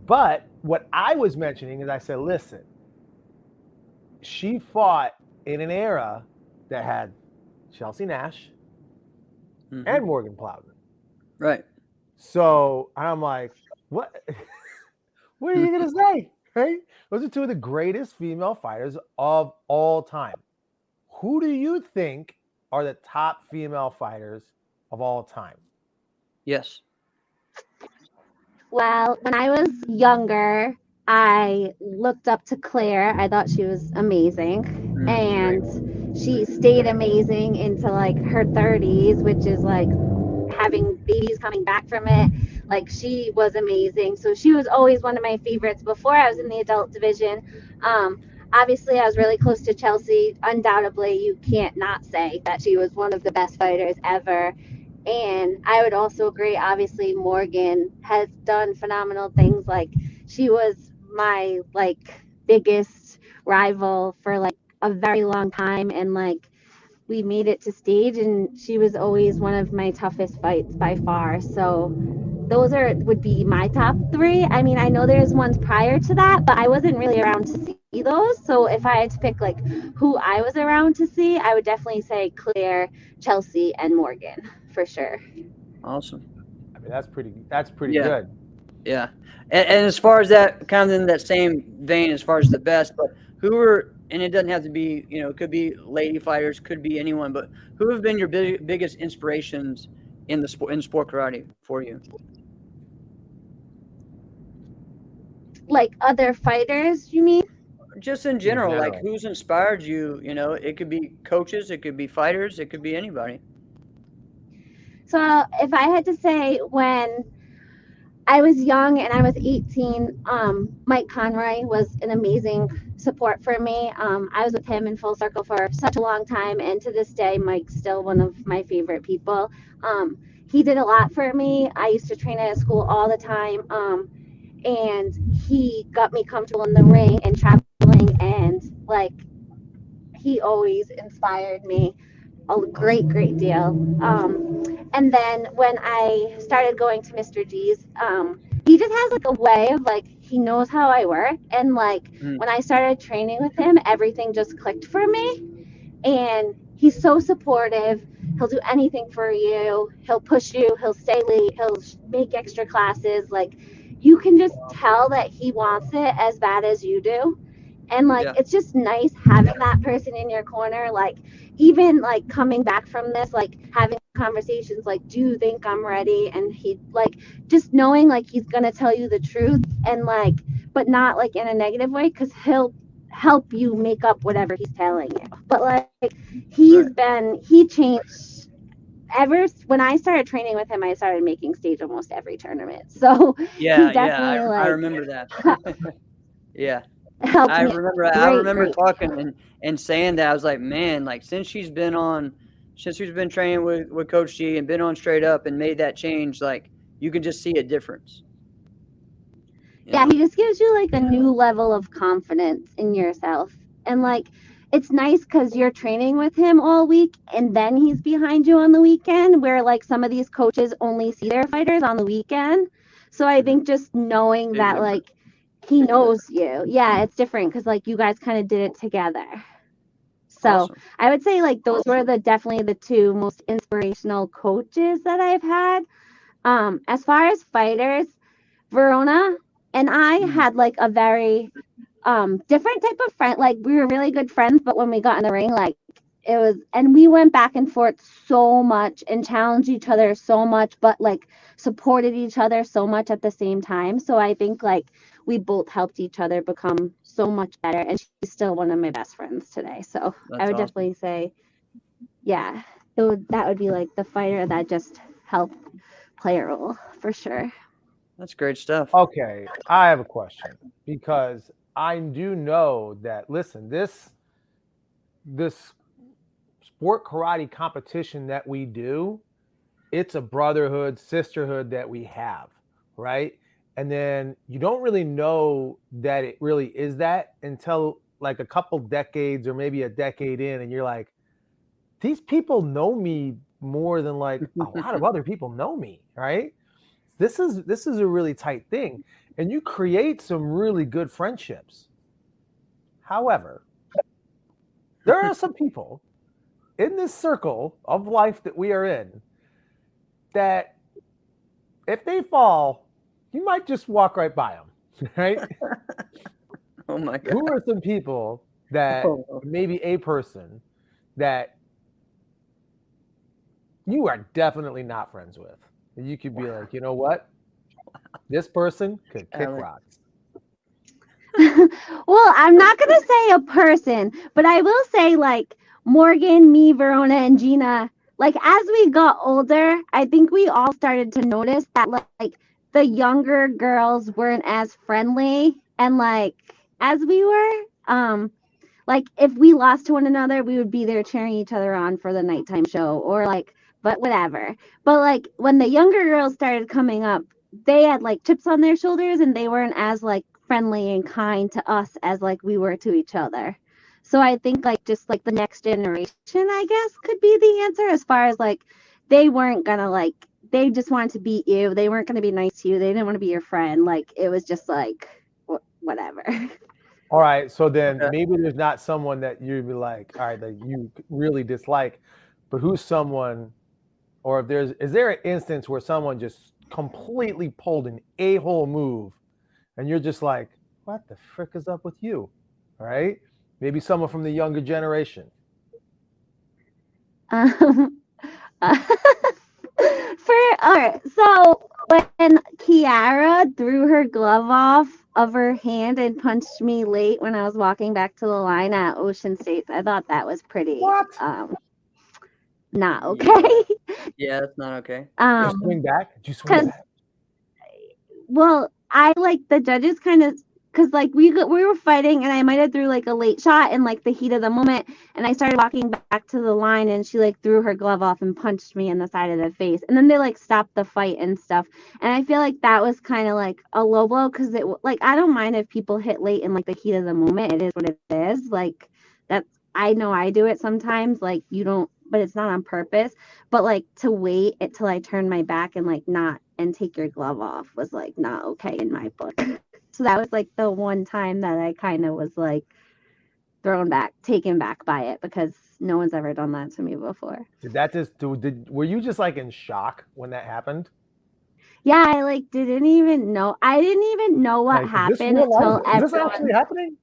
but what I was mentioning is I said, listen, she fought in an era that had Chelsea Nash Mm-hmm. and Morgan Plowden. Right. So I'm like, what? What are you gonna say? Right? Those are two of the greatest female fighters of all time. Who do you think are the top female fighters of all time? Yes. Well, when I was younger, I looked up to Claire. I thought she was amazing. Great. And she stayed amazing into like her 30s, which is like having babies coming back from it. Like she was amazing. So she was always one of my favorites before I was in the adult division. Obviously, I was really close to Chelsea. Undoubtedly, you can't not say that she was one of the best fighters ever. And I would also agree, obviously, Morgan has done phenomenal things. Like, she was my, like, biggest rival for, like, a very long time. And, like, we made it to stage, and she was always one of my toughest fights by far. So those would be my top 3. I mean, I know there's ones prior to that, but I wasn't really around to see those. So if I had to pick like who I was around to see, I would definitely say Claire, Chelsea, and Morgan for sure. Awesome. I mean, that's pretty good. Yeah. And as far as that, kind of in that same vein, as far as the best, but who are, and it doesn't have to be, it could be lady fighters, could be anyone, but who have been your biggest inspirations in sport karate for you? Like other fighters, you mean? Just in general, like who's inspired you? It could be coaches, it could be fighters, it could be anybody. So if I had to say, when I was young and I was 18, Mike Conroy was an amazing support for me. I was with him in Full Circle for such a long time, and to this day, Mike's still one of my favorite people. He did a lot for me. I used to train at a school all the time, and he got me comfortable in the ring and traveling, and like he always inspired me a great deal. And then when I started going to Mr. G's, he just has like a way of like, he knows how I work, and like when I started training with him, everything just clicked for me. And he's so supportive. He'll do anything for you. He'll push you. He'll stay late. He'll make extra classes. Like, you can just tell that he wants it as bad as you do. And like, it's just nice having that person in your corner. Like, even like coming back from this, like having conversations like, do you think I'm ready? And he like, just knowing like he's gonna tell you the truth, and like, but not like in a negative way, because he'll help you make up whatever he's telling you. But like, he changed. Ever when I started training with him, I started making stage almost every tournament. So he definitely I remember that. Yeah. Helped I me. remember talking and saying that. I was like, man, like since she's been training with Coach G and been on Straight Up and made that change, like you can just see a difference. Yeah, he just gives you like a new level of confidence in yourself. And like, it's nice because you're training with him all week and then he's behind you on the weekend, where like some of these coaches only see their fighters on the weekend. So I think just knowing that like he knows you. Yeah, it's different because like you guys kind of did it together. So awesome. I would say like those were definitely the 2 most inspirational coaches that I've had. As far as fighters, Verona and I had like a very different type of friend. Like, we were really good friends, but when we got in the ring, like it was, and we went back and forth so much and challenged each other so much, but like supported each other so much at the same time. So I think like we both helped each other become so much better, and she's still one of my best friends today. So I would definitely say, yeah, that would be like the fighter that just helped play a role for sure. That's great stuff. Okay, I have a question, because I do know that, listen, this sport karate competition that we do, it's a brotherhood, sisterhood that we have, right? And then you don't really know that it really is that until like a couple decades or maybe a decade in, and you're like, these people know me more than like a lot of other people know me, right? This is a really tight thing, and you create some really good friendships. However, there are some people in this circle of life that we are in that if they fall, you might just walk right by them, right? Oh my God. Who are some people that maybe a person that you are definitely not friends with? And you could be like, you know what? This person could kick rocks. Well, I'm not going to say a person, but I will say like Morgan, me, Verona, and Gina, like as we got older, I think we all started to notice that like the younger girls weren't as friendly, and like as we were, like if we lost to one another, we would be there cheering each other on for the nighttime show, or like, but whatever. But like when the younger girls started coming up, they had like chips on their shoulders, and they weren't as like friendly and kind to us as like we were to each other. So I think like just like the next generation, I guess, could be the answer, as far as like they weren't gonna like they just wanted to beat you. They weren't going to be nice to you. They didn't want to be your friend. Like, it was just like, whatever. All right. So then maybe there's not someone that you'd be like, all right, that you really dislike, but who's someone, or if is there an instance where someone just completely pulled an a-hole move and you're just like, what the frick is up with you? All right. Maybe someone from the younger generation. So when Kiara threw her glove off of her hand and punched me late when I was walking back to the line at Ocean States, I thought that was pretty not okay. Yeah, that's not okay. Did you swing back? Did you swing back? Well, I like the judges kind of, because like we were fighting and I might have threw like a late shot in like the heat of the moment, and I started walking back to the line and she like threw her glove off and punched me in the side of the face, and then they like stopped the fight and stuff, and I feel like that was kind of like a low blow, because it like, I don't mind if people hit late in like the heat of the moment. It is what it is. Like, that's, I know I do it sometimes, like you don't, but it's not on purpose. But like, to wait until I turn my back and like not and take your glove off was like not okay in my book. So that was like the one time that I kind of was like taken back by it, because no one's ever done that to me before. Were you just like in shock when that happened? Yeah, I like didn't even know. I didn't even know what happened until everyone. Is this actually happening?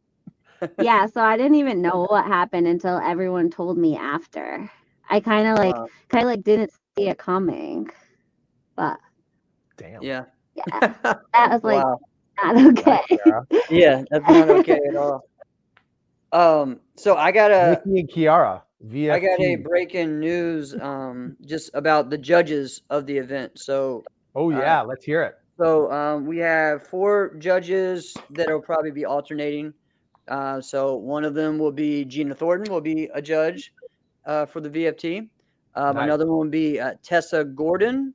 Yeah, so I didn't even know what happened until everyone told me after. I kind of like didn't see it coming, but damn. Yeah. That was like not okay. Yeah, that's not okay at all. So I got Nikki and Kiara, VFT. I got a breaking news just about the judges of the event. So let's hear it. So we have 4 judges that will probably be alternating. So one of them will be Gina Thornton, will be a judge for the VFT. Nice. Another one will be Tessa Gordon.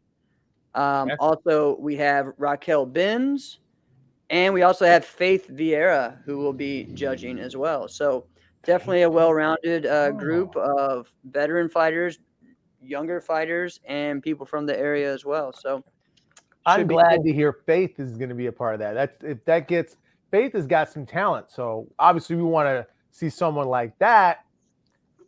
Also, we have Raquel Benz, and we also have Faith Vieira, who will be judging as well. So definitely a well-rounded group of veteran fighters, younger fighters, and people from the area as well. So I'm glad to hear Faith is going to be a part of that. Faith has got some talent. So obviously we want to see someone like that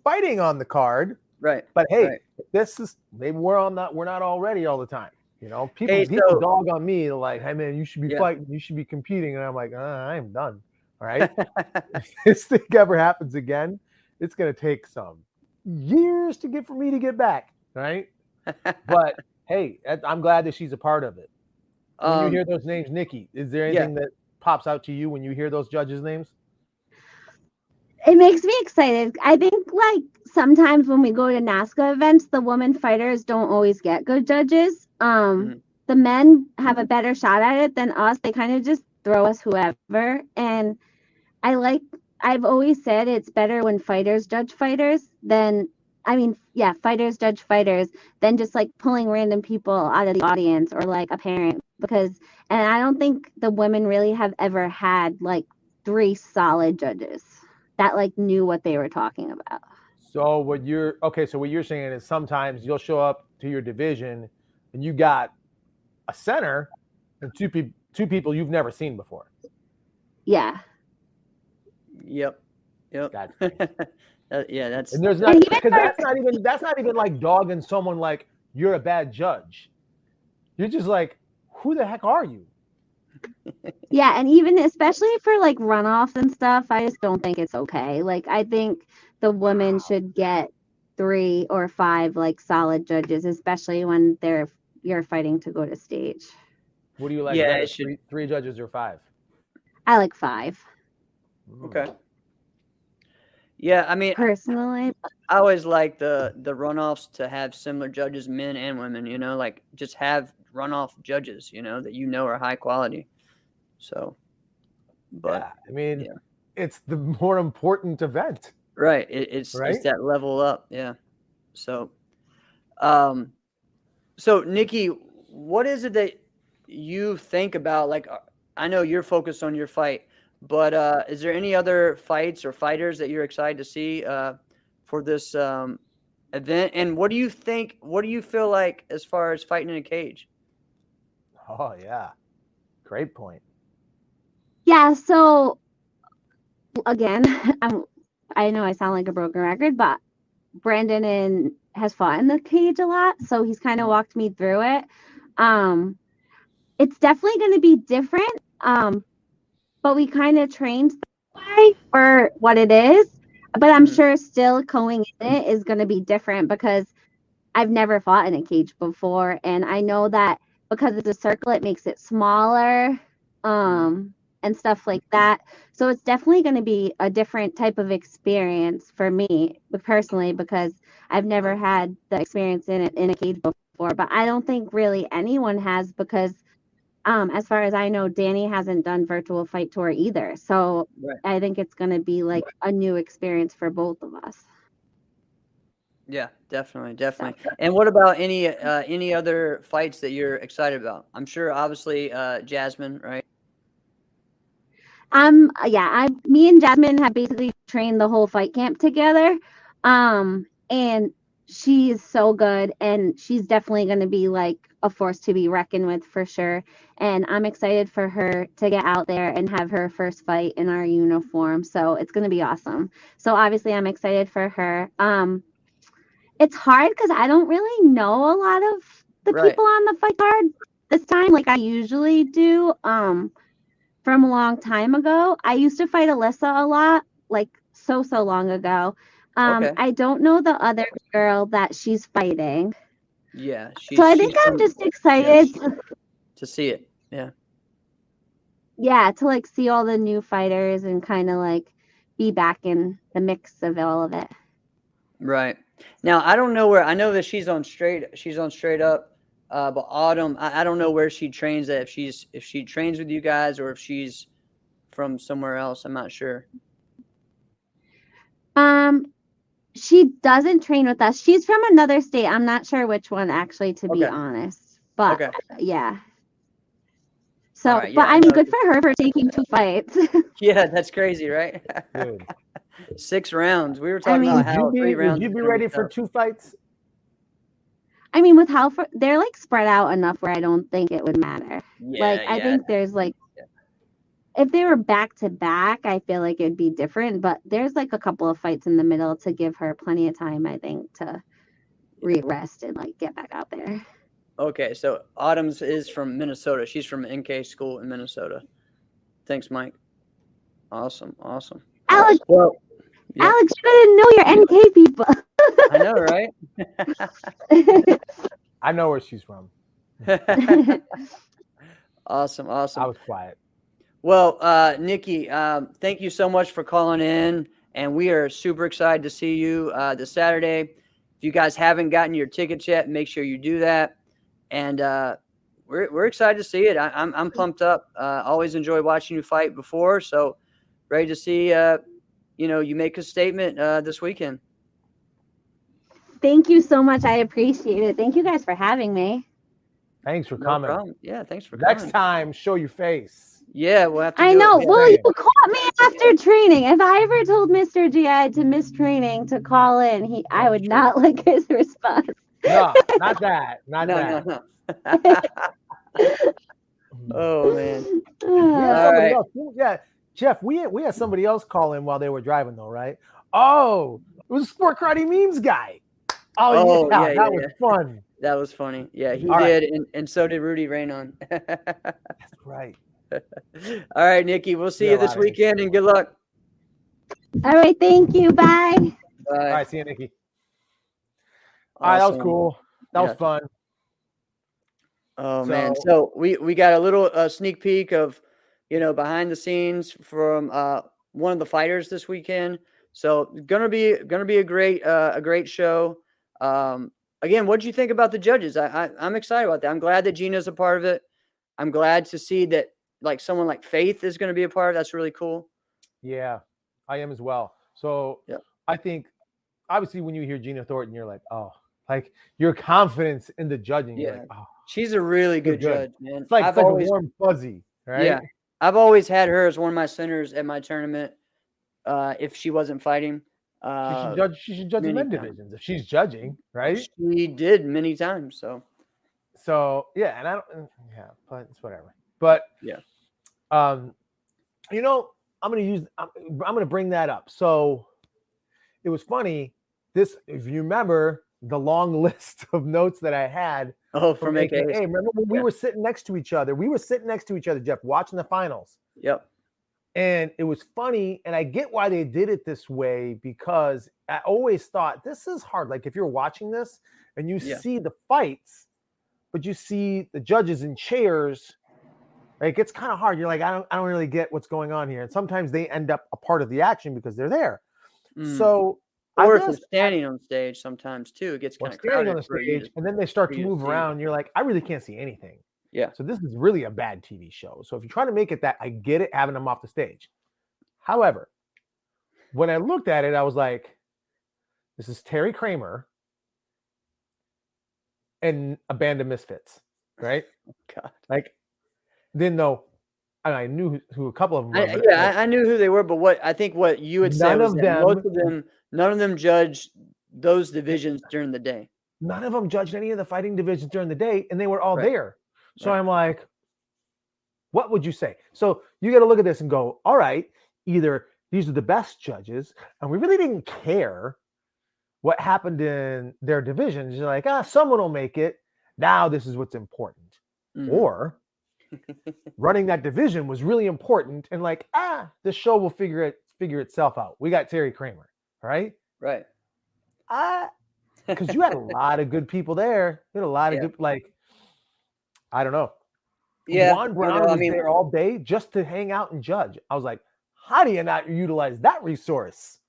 fighting on the card. Right. But hey, this is, maybe we're not all ready all the time. You know, people dog on me like, hey man, you should be fighting, you should be competing. And I'm like, I am done. All right. If this thing ever happens again, it's going to take some years for me to get back. Right. But hey, I'm glad that she's a part of it. When you hear those names, Nikki, is there anything that pops out to you when you hear those judges' names? It makes me excited. I think like sometimes when we go to NASCA events, the women fighters don't always get good judges. The men have a better shot at it than us. They kind of just throw us whoever. And I've always said it's better when fighters judge fighters than, fighters judge fighters than just like pulling random people out of the audience or like a parent, and I don't think the women really have ever had like 3 solid judges that like knew what they were talking about. So what you're saying is sometimes you'll show up to your division and you got a center and two people you've never seen before. Yeah. Yep. Gotcha. That's, and there's not, because that's not even like dogging someone like you're a bad judge. You're just like, who the heck are you? Yeah, and even especially for like runoffs and stuff, I just don't think it's okay. Like, I think the women should get 3 or 5 like solid judges, especially when you're fighting to go to stage. What do you like? Yeah, three judges or 5? I like 5. Okay. Yeah, I mean, personally, I always like the runoffs to have similar judges, men and women. You know, like just have runoff judges. You know, that are high quality. So, but it's the more important event, right? It's that level up, yeah. So, so Nikki, what is it that you think about? Like, I know you're focused on your fight, but is there any other fights or fighters that you're excited to see for this event. And what do you think? What do you feel like as far as fighting in a cage? Oh yeah, great point. Yeah, so again, I know I sound like a broken record, but Brandon has fought in the cage a lot, so he's kind of walked me through it. It's definitely going to be different, but we kind of trained for what it is. But I'm sure still going in it is going to be different because I've never fought in a cage before, and I know that because it's a circle, it makes it smaller, and stuff like that. So it's definitely going to be a different type of experience for me personally because I've never had the experience in a cage before. But I don't think really anyone has because, as far as I know, Danny hasn't done virtual fight tour either. So I think it's going to be like a new experience for both of us. Yeah, definitely. And what about any other fights that you're excited about? I'm sure, obviously, Jasmine, right? Me and Jasmine have basically trained the whole fight camp together, and she is so good, and she's definitely going to be like a force to be reckoned with for sure. And I'm excited for her to get out there and have her first fight in our uniform. So it's going to be awesome. So obviously, I'm excited for her. It's hard because I don't really know a lot of the people on the fight card this time, like I usually do. From a long time ago. I used to fight Alyssa a lot, like so long ago. I don't know the other girl that she's fighting. Yeah, so I think I'm just excited to see it. Yeah. Yeah, to like see all the new fighters and kind of like be back in the mix of all of it. Right. Now, I don't know where. I know that she's on straight up. But Autumn, I don't know where she trains at. If she trains with you guys or if she's from somewhere else. I'm not sure. She doesn't train with us. She's from another state. I'm not sure which one actually, to be honest. But yeah. So, right, but I'm good for her for taking 2 fights. Yeah, that's crazy, right? Good. 6 rounds. We were talking about how 3 rounds. Would you be ready for 2 fights? I mean, with how they're like spread out enough where I don't think it would matter. I think there's like, if they were back to back, I feel like it'd be different. But there's like a couple of fights in the middle to give her plenty of time, I think, to rest and like get back out there. Okay, so Autumn's is from Minnesota. She's from NK school in Minnesota. Thanks, Mike. Awesome. Alex, Alex, you didn't know your NK people. I know, right? I know where she's from. Awesome. I was quiet. Well, Nikki, thank you so much for calling in, and we are super excited to see you this Saturday. If you guys haven't gotten your tickets yet, make sure you do that. And we're excited to see it. I'm pumped up. Always enjoy watching you fight before, so ready to see you make a statement this weekend. Thank you so much. I appreciate it. Thank you guys for having me. Thanks for coming. Problem. Yeah, thanks for coming. Next time, show your face. Yeah, we'll have to. I know. Well, you caught me after training. If I ever told Mr. G I had to miss training to call in, I would not like his response. No, not that. Not that. No. Oh man. We had somebody else. Yeah, Jeff. We had somebody else call in while they were driving, though, right? Oh, it was a Sport Karate Memes guy. Oh yeah, that was fun. That was funny. Yeah, he did, and so did Rudy Raynon. That's right. All right, Nikki. We'll see you this weekend, and good luck. All right, thank you. Bye. Bye. All right, see you, Nikki. All right, that was cool. That was fun. Oh man! So we got a little sneak peek of, behind the scenes from one of the fighters this weekend. So gonna be a great show. Again, what did you think about the judges? I'm excited about that. I'm glad that Gina's a part of it. I'm glad to see that like someone like Faith is going to be a part of it. That's really cool. Yeah, I am as well. So I think obviously when you hear Gina Thornton, you're like, oh, like your confidence in the judging. Yeah. You're like, oh, she's a really good judge, man. It's like, a warm fuzzy, right? Yeah. I've always had her as one of my centers at my tournament if she wasn't fighting. She should judge the men divisions if she's judging, right? She did many times. So yeah, and I don't. Yeah, but it's whatever. But yeah, I'm gonna bring that up. So it was funny. This, if you remember, the long list of notes that I had. From AKA. Remember when we were sitting next to each other? We were sitting next to each other, Jeff, watching the finals. Yep. And it was funny, and I get why they did it this way, because I always thought this is hard. Like if you're watching this and you see the fights, but you see the judges in chairs, right, it gets kind of hard. You're like, I don't really get what's going on here. And sometimes they end up a part of the action because they're there. So, or if they're standing on stage, sometimes too, it gets kind of crowded on the stage, and then they start to move around. You're like, I really can't see anything. Yeah. So this is really a bad TV show. So if you're trying to make it that, I get it, having them off the stage. However, when I looked at it, I was like, this is Terry Kramer and a band of misfits, right? God. Like, didn't know. I knew who a couple of them were. I knew who they were, but what you would say was that most of them, none of them judged those divisions during the day. None of them judged any of the fighting divisions during the day, and they were all there. So I'm like, what would you say? So you got to look at this and go, all right, either these are the best judges, and we really didn't care what happened in their divisions. You're like, someone will make it. Now this is what's important. Or running that division was really important, and like, this show will figure itself out. We got Terry Kramer, right? Right. Because you had a lot of good people there. You had a lot of good, like, I don't know. Yeah. Juan Brown was there all day just to hang out and judge. I was like, how do you not utilize that resource?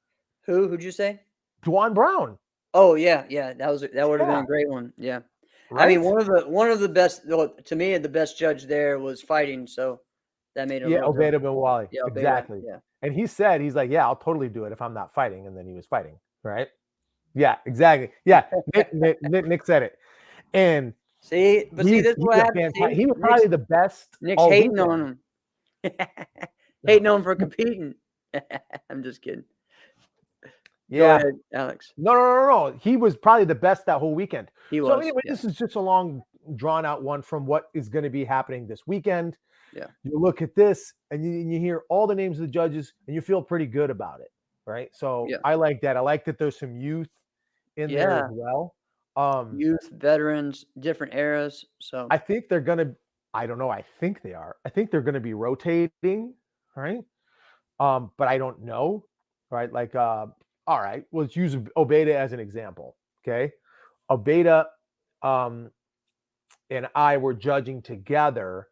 Who'd you say? Juan Brown. Oh yeah. That would have been a great one. Yeah. Right? I mean, one of the best, to me, the best judge there was fighting. So that made it. Yeah, Obeda Benwali. Yeah, exactly. Yeah. And he's like, yeah, I'll totally do it if I'm not fighting. And then he was fighting, right? Yeah, exactly. Yeah, Nick said it. And this is what happened. He was probably the best. Nick's hating on him. Hating on him for competing. I'm just kidding. Yeah, go ahead, Alex. No. He was probably the best that whole weekend. He was. So anyway, this is just a long, drawn out one from what is going to be happening this weekend. Yeah. You look at this and you hear all the names of the judges and you feel pretty good about it, right? So I like that. I like that there's some youth in there as well. Youth, veterans, different eras. So I think they're going to, I don't know. I think they are. I think they're going to be rotating, right? But I don't know, right? Like, all right, let's use Obeda as an example, okay? Obeda and I were judging together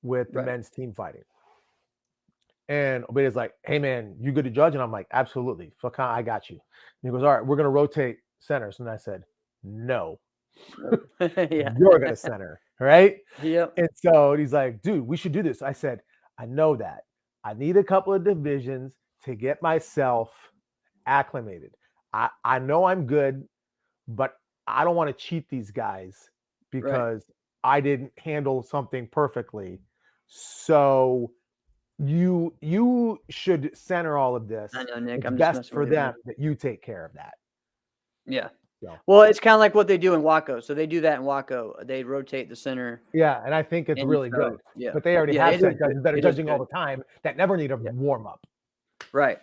with the men's team fighting. And Obeda's like, hey, man, you good to judge? And I'm like, absolutely. Fuck, I got you. And he goes, all right, we're going to rotate centers. And I said, no. You're going to center, right? Yep. And so he's like, dude, we should do this. I said, I know that. I need a couple of divisions to get myself acclimated. I know I'm good, but I don't want to cheat these guys because I didn't handle something perfectly. So you should center all of this. I know, Nick. It's best for them that you take care of that. Yeah. Well, it's kind of like what they do in Waco. So they do that in Waco. They rotate the center. Yeah, and I think it's really good. Yeah. But they already have set judges that are judging all the time that never need a warm up. Right.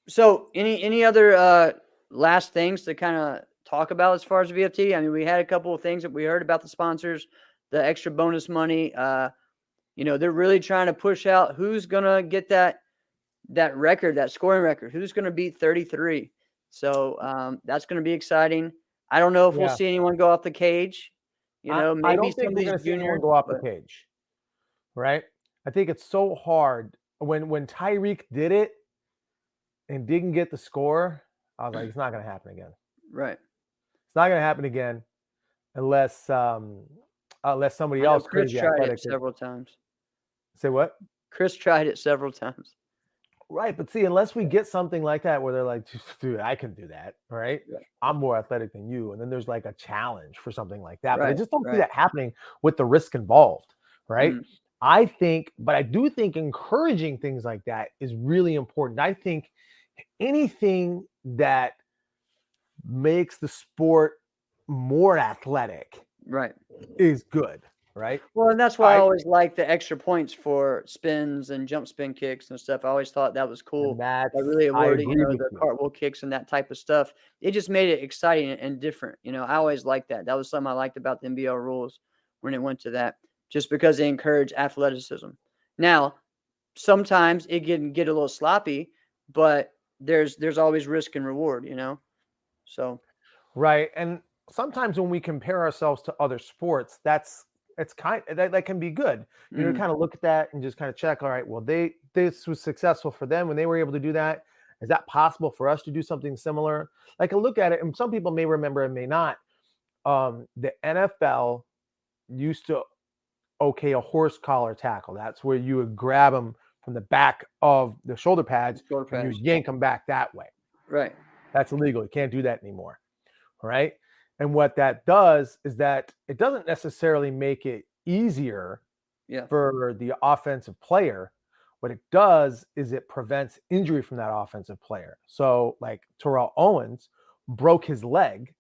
So any other last things to kind of talk about as far as VFT? I mean, we had a couple of things that we heard about the sponsors, the extra bonus money. They're really trying to push out who's gonna get that record, that scoring record. Who's gonna beat 33? So that's gonna be exciting. I don't know if we'll see anyone go off the cage. Maybe some of these juniors go off the cage. Right? I think it's so hard. When Tyreek did it and didn't get the score, I was like, it's not going to happen again. Right. It's not going to happen again unless somebody else. Chris tried it several times. Say what? Chris tried it several times. Right, but see, unless we get something like that where they're like, dude, I can do that, right? I'm more athletic than you. And then there's like a challenge for something like that. But I just don't see that happening with the risk involved, right? I do think encouraging things like that is really important. I think anything that makes the sport more athletic is good, right? Well, and that's why I always like the extra points for spins and jump spin kicks and stuff. I always thought that was cool. By really awarding, the cartwheel kicks and that type of stuff. It just made it exciting and different. I always liked that. That was something I liked about the NBL rules when it went to that, just because they encourage athleticism. Now, sometimes it can get a little sloppy, but there's always risk and reward, So right. And sometimes when we compare ourselves to other sports, that can be good. Kind of look at that and just kind of check, all right, well, this was successful for them when they were able to do that. Is that possible for us to do something similar? Like a look at it, and some people may remember and may not. The NFL used to okay a horse collar tackle. That's where you would grab them from the back of the shoulder pads and you yank them back that way. Right. That's illegal. You can't do that anymore. All right. And what that does is that it doesn't necessarily make it easier for the offensive player. What it does is it prevents injury from that offensive player. So like Terrell Owens broke his leg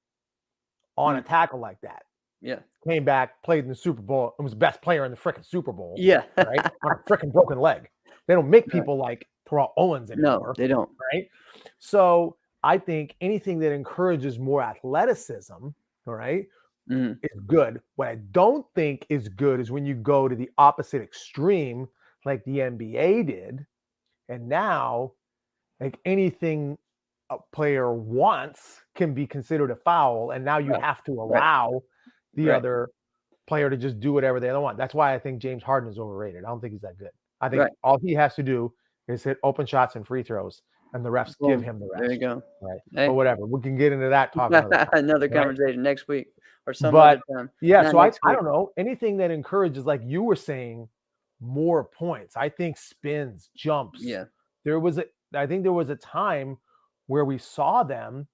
on a tackle like that. Yeah. Came back, played in the Super Bowl, and was the best player in the freaking Super Bowl. Yeah. Right. On a freaking broken leg. They don't make people like Terrell Owens anymore. No, they don't. Right. So I think anything that encourages more athleticism, all right, is good. What I don't think is good is when you go to the opposite extreme, like the NBA did, and now, like anything a player wants can be considered a foul, and now you have to allow the other player to just do whatever they want. That's why I think James Harden is overrated. I don't think he's that good. I think all he has to do is hit open shots and free throws, and the refs give him the rest. There you go. Right. Hey. But whatever. We can get into that talk another conversation next week or some other time. Yeah, not so I don't know. Anything that encourages, like you were saying, more points. I think spins, jumps. Yeah. I think there was a time where we saw them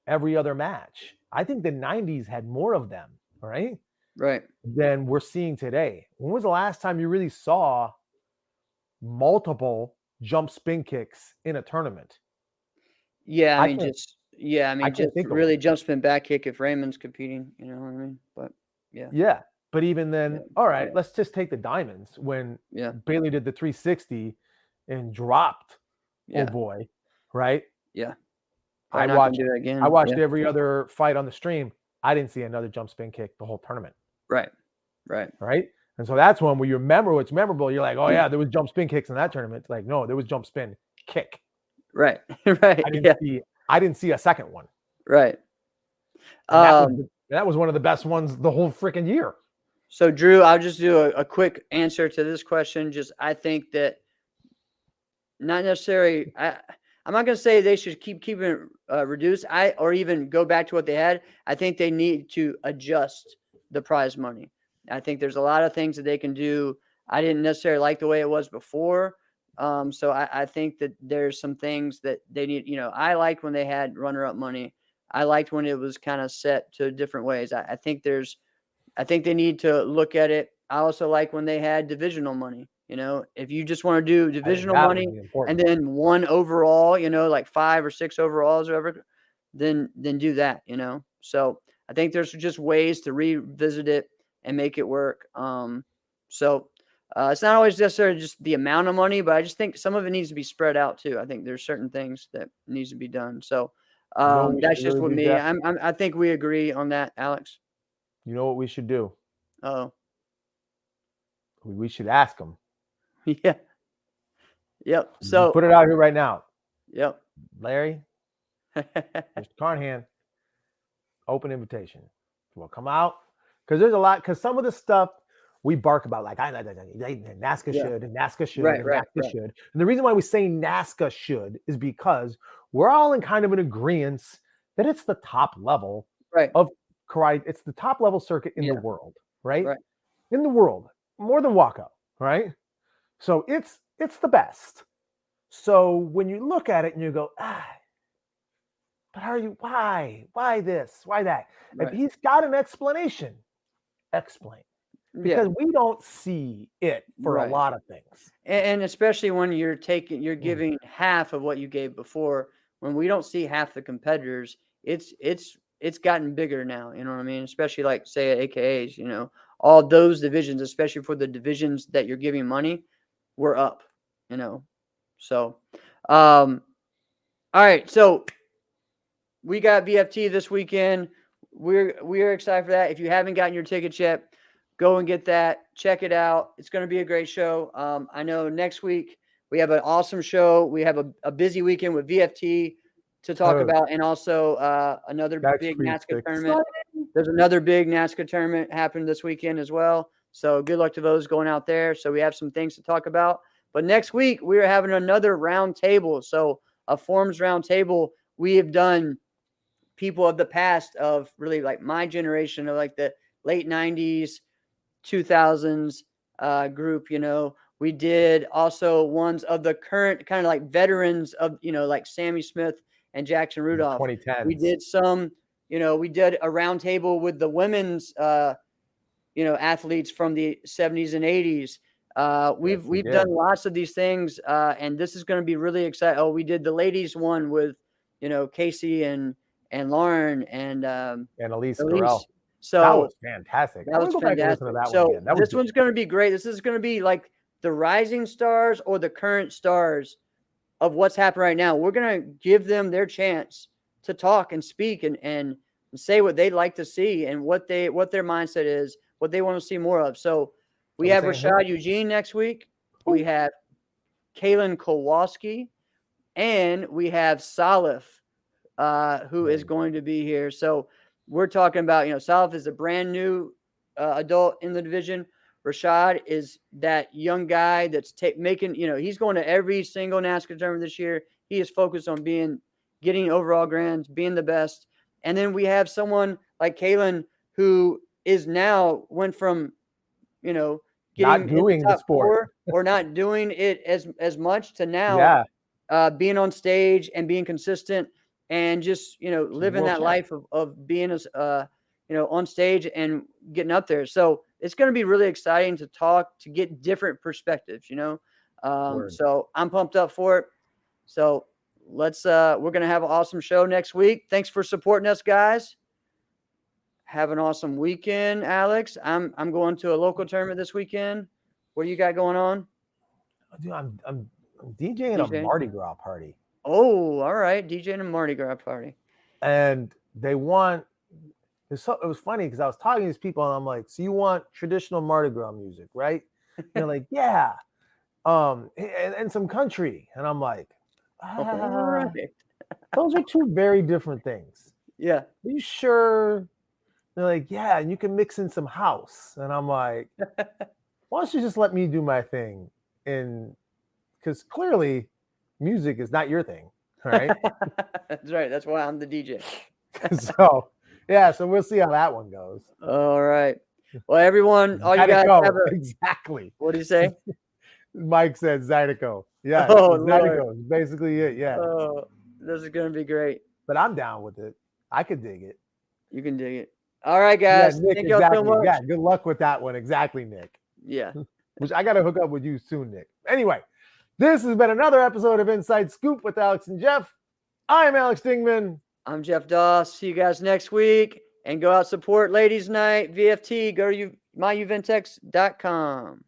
every other match. I think the 90s had more of them, right? Right. Than we're seeing today. When was the last time you really saw multiple jump spin kicks in a tournament? Yeah, I mean, just really jump spin back kick if Raymond's competing, you know what I mean? But yeah. Yeah. But even then, all right, let's just take the diamonds when Bailey did the 360 and dropped oh boy, right? Yeah. I watched every other fight on the stream. I didn't see another jump spin kick the whole tournament. Right. And so that's one where you remember what's memorable. You're like, oh yeah, there was jump spin kicks in that tournament. It's like, no, there was jump spin kick. Right. I didn't see a second one. Right. That was one of the best ones the whole freaking year. So Drew, I'll just do a quick answer to this question. I think that not necessarily. I'm not going to say they should keep it reduced. Or even go back to what they had. I think they need to adjust the prize money. I think there's a lot of things that they can do. I didn't necessarily like the way it was before. So I think that there's some things that they need. I liked when they had runner-up money. I liked when it was kind of set to different ways. I think they need to look at it. I also like when they had divisional money. If you just want to do divisional money and then one overall, like 5 or 6 overalls or whatever, then do that, So I think there's just ways to revisit it and make it work. So it's not always necessarily just the amount of money, but I just think some of it needs to be spread out too. I think there's certain things that needs to be done. So that's just with me. I think we agree on that, Alex. You know what we should do? Oh, we should ask them. Yeah. Yep. So just put it out here right now. Yep. Larry, Mr. Carnahan, open invitation. Well, come out because there's a lot. Because some of the stuff we bark about, like NASCA should and NASCA should and NASCA should. And the reason why we say NASCA should is because we're all in kind of an agreement that it's the top level of karate. It's the top level circuit in the world, right? In the world, more than Waka, right? So it's the best. So when you look at it and you go, but why this? Why that? If he's got an explanation, explain. Because we don't see it for a lot of things. And especially when you're giving half of what you gave before, when we don't see half the competitors, it's gotten bigger now. You know what I mean? Especially like say at AKAs, you know, all those divisions, especially for the divisions that you're giving money, we're up, you know. So, all right. So we got VFT this weekend. We're excited for that. If you haven't gotten your tickets yet, go and get that. Check it out. It's going to be a great show. I know next week we have an awesome show. We have a busy weekend with VFT to talk about, and also another big NASCAR tournament. There's another big NASCAR tournament happening this weekend as well. So good luck to those going out there. So we have some things to talk about. But next week we are having another round table. So a forms round table. We have done people of the past of really like my generation of like the late 90s, 2000s group, you know. We did also ones of the current kind of like veterans of, you know, like Sammy Smith and Jackson Rudolph. 2010s. We did some, you know, we did a round table with the women's, you know, athletes from the 70s and 80s. We've done lots of these things, and this is going to be really exciting. Oh, we did the ladies one with, you know, Casey and Lauren and Elise Corral. So that was fantastic. That was fantastic. So this one's going to be great. This is going to be like the rising stars or the current stars of what's happening right now. We're going to give them their chance to talk and speak and say what they'd like to see and what their mindset is, what they want to see more of. So we have Rashad Eugene next week. We have Kaylin Kowalski, and we have Salif, who is going to be here. So we're talking about, you know, Salif is a brand new adult in the division. Rashad is that young guy that's making, you know, he's going to every single NASCAR tournament this year. He is focused on getting overall grands, being the best. And then we have someone like Kaylin who is now went from, you know, getting not doing the sport or not doing it as much to now being on stage and being consistent and just, you know, living that life of being as you know, on stage and getting up there. So it's going to be really exciting to talk, to get different perspectives, you know. So I'm pumped up for it. So we're going to have an awesome show next week. Thanks for supporting us, guys. Have an awesome weekend, Alex. I'm going to a local tournament this weekend. What do you got going on? Dude, I'm DJing a Mardi Gras party. Oh, all right. DJing a Mardi Gras party. And they want, it was funny because I was talking to these people and I'm like, so you want traditional Mardi Gras music, right? And they're like, yeah. And some country. And I'm like, those are two very different things. Yeah. Are you sure? They're like, yeah, and you can mix in some house. And I'm like, why don't you just let me do my thing? And because clearly music is not your thing, right? That's right. That's why I'm the DJ. So, yeah, so we'll see how that one goes. All right. Well, everyone, all you guys have exactly. What do you say? Mike said Zydeco. Yeah, Zydeco is basically it. Yeah. Oh, this is going to be great. But I'm down with it. I could dig it. You can dig it. All right, guys. Yeah, Nick, thank y'all so much. Yeah, good luck with that one. Exactly, Nick. Yeah. Which I got to hook up with you soon, Nick. Anyway, this has been another episode of Inside Scoop with Alex and Jeff. I'm Alex Dingman. I'm Jeff Doss. See you guys next week. And go out support Ladies Night, VFT. Go to myuventex.com.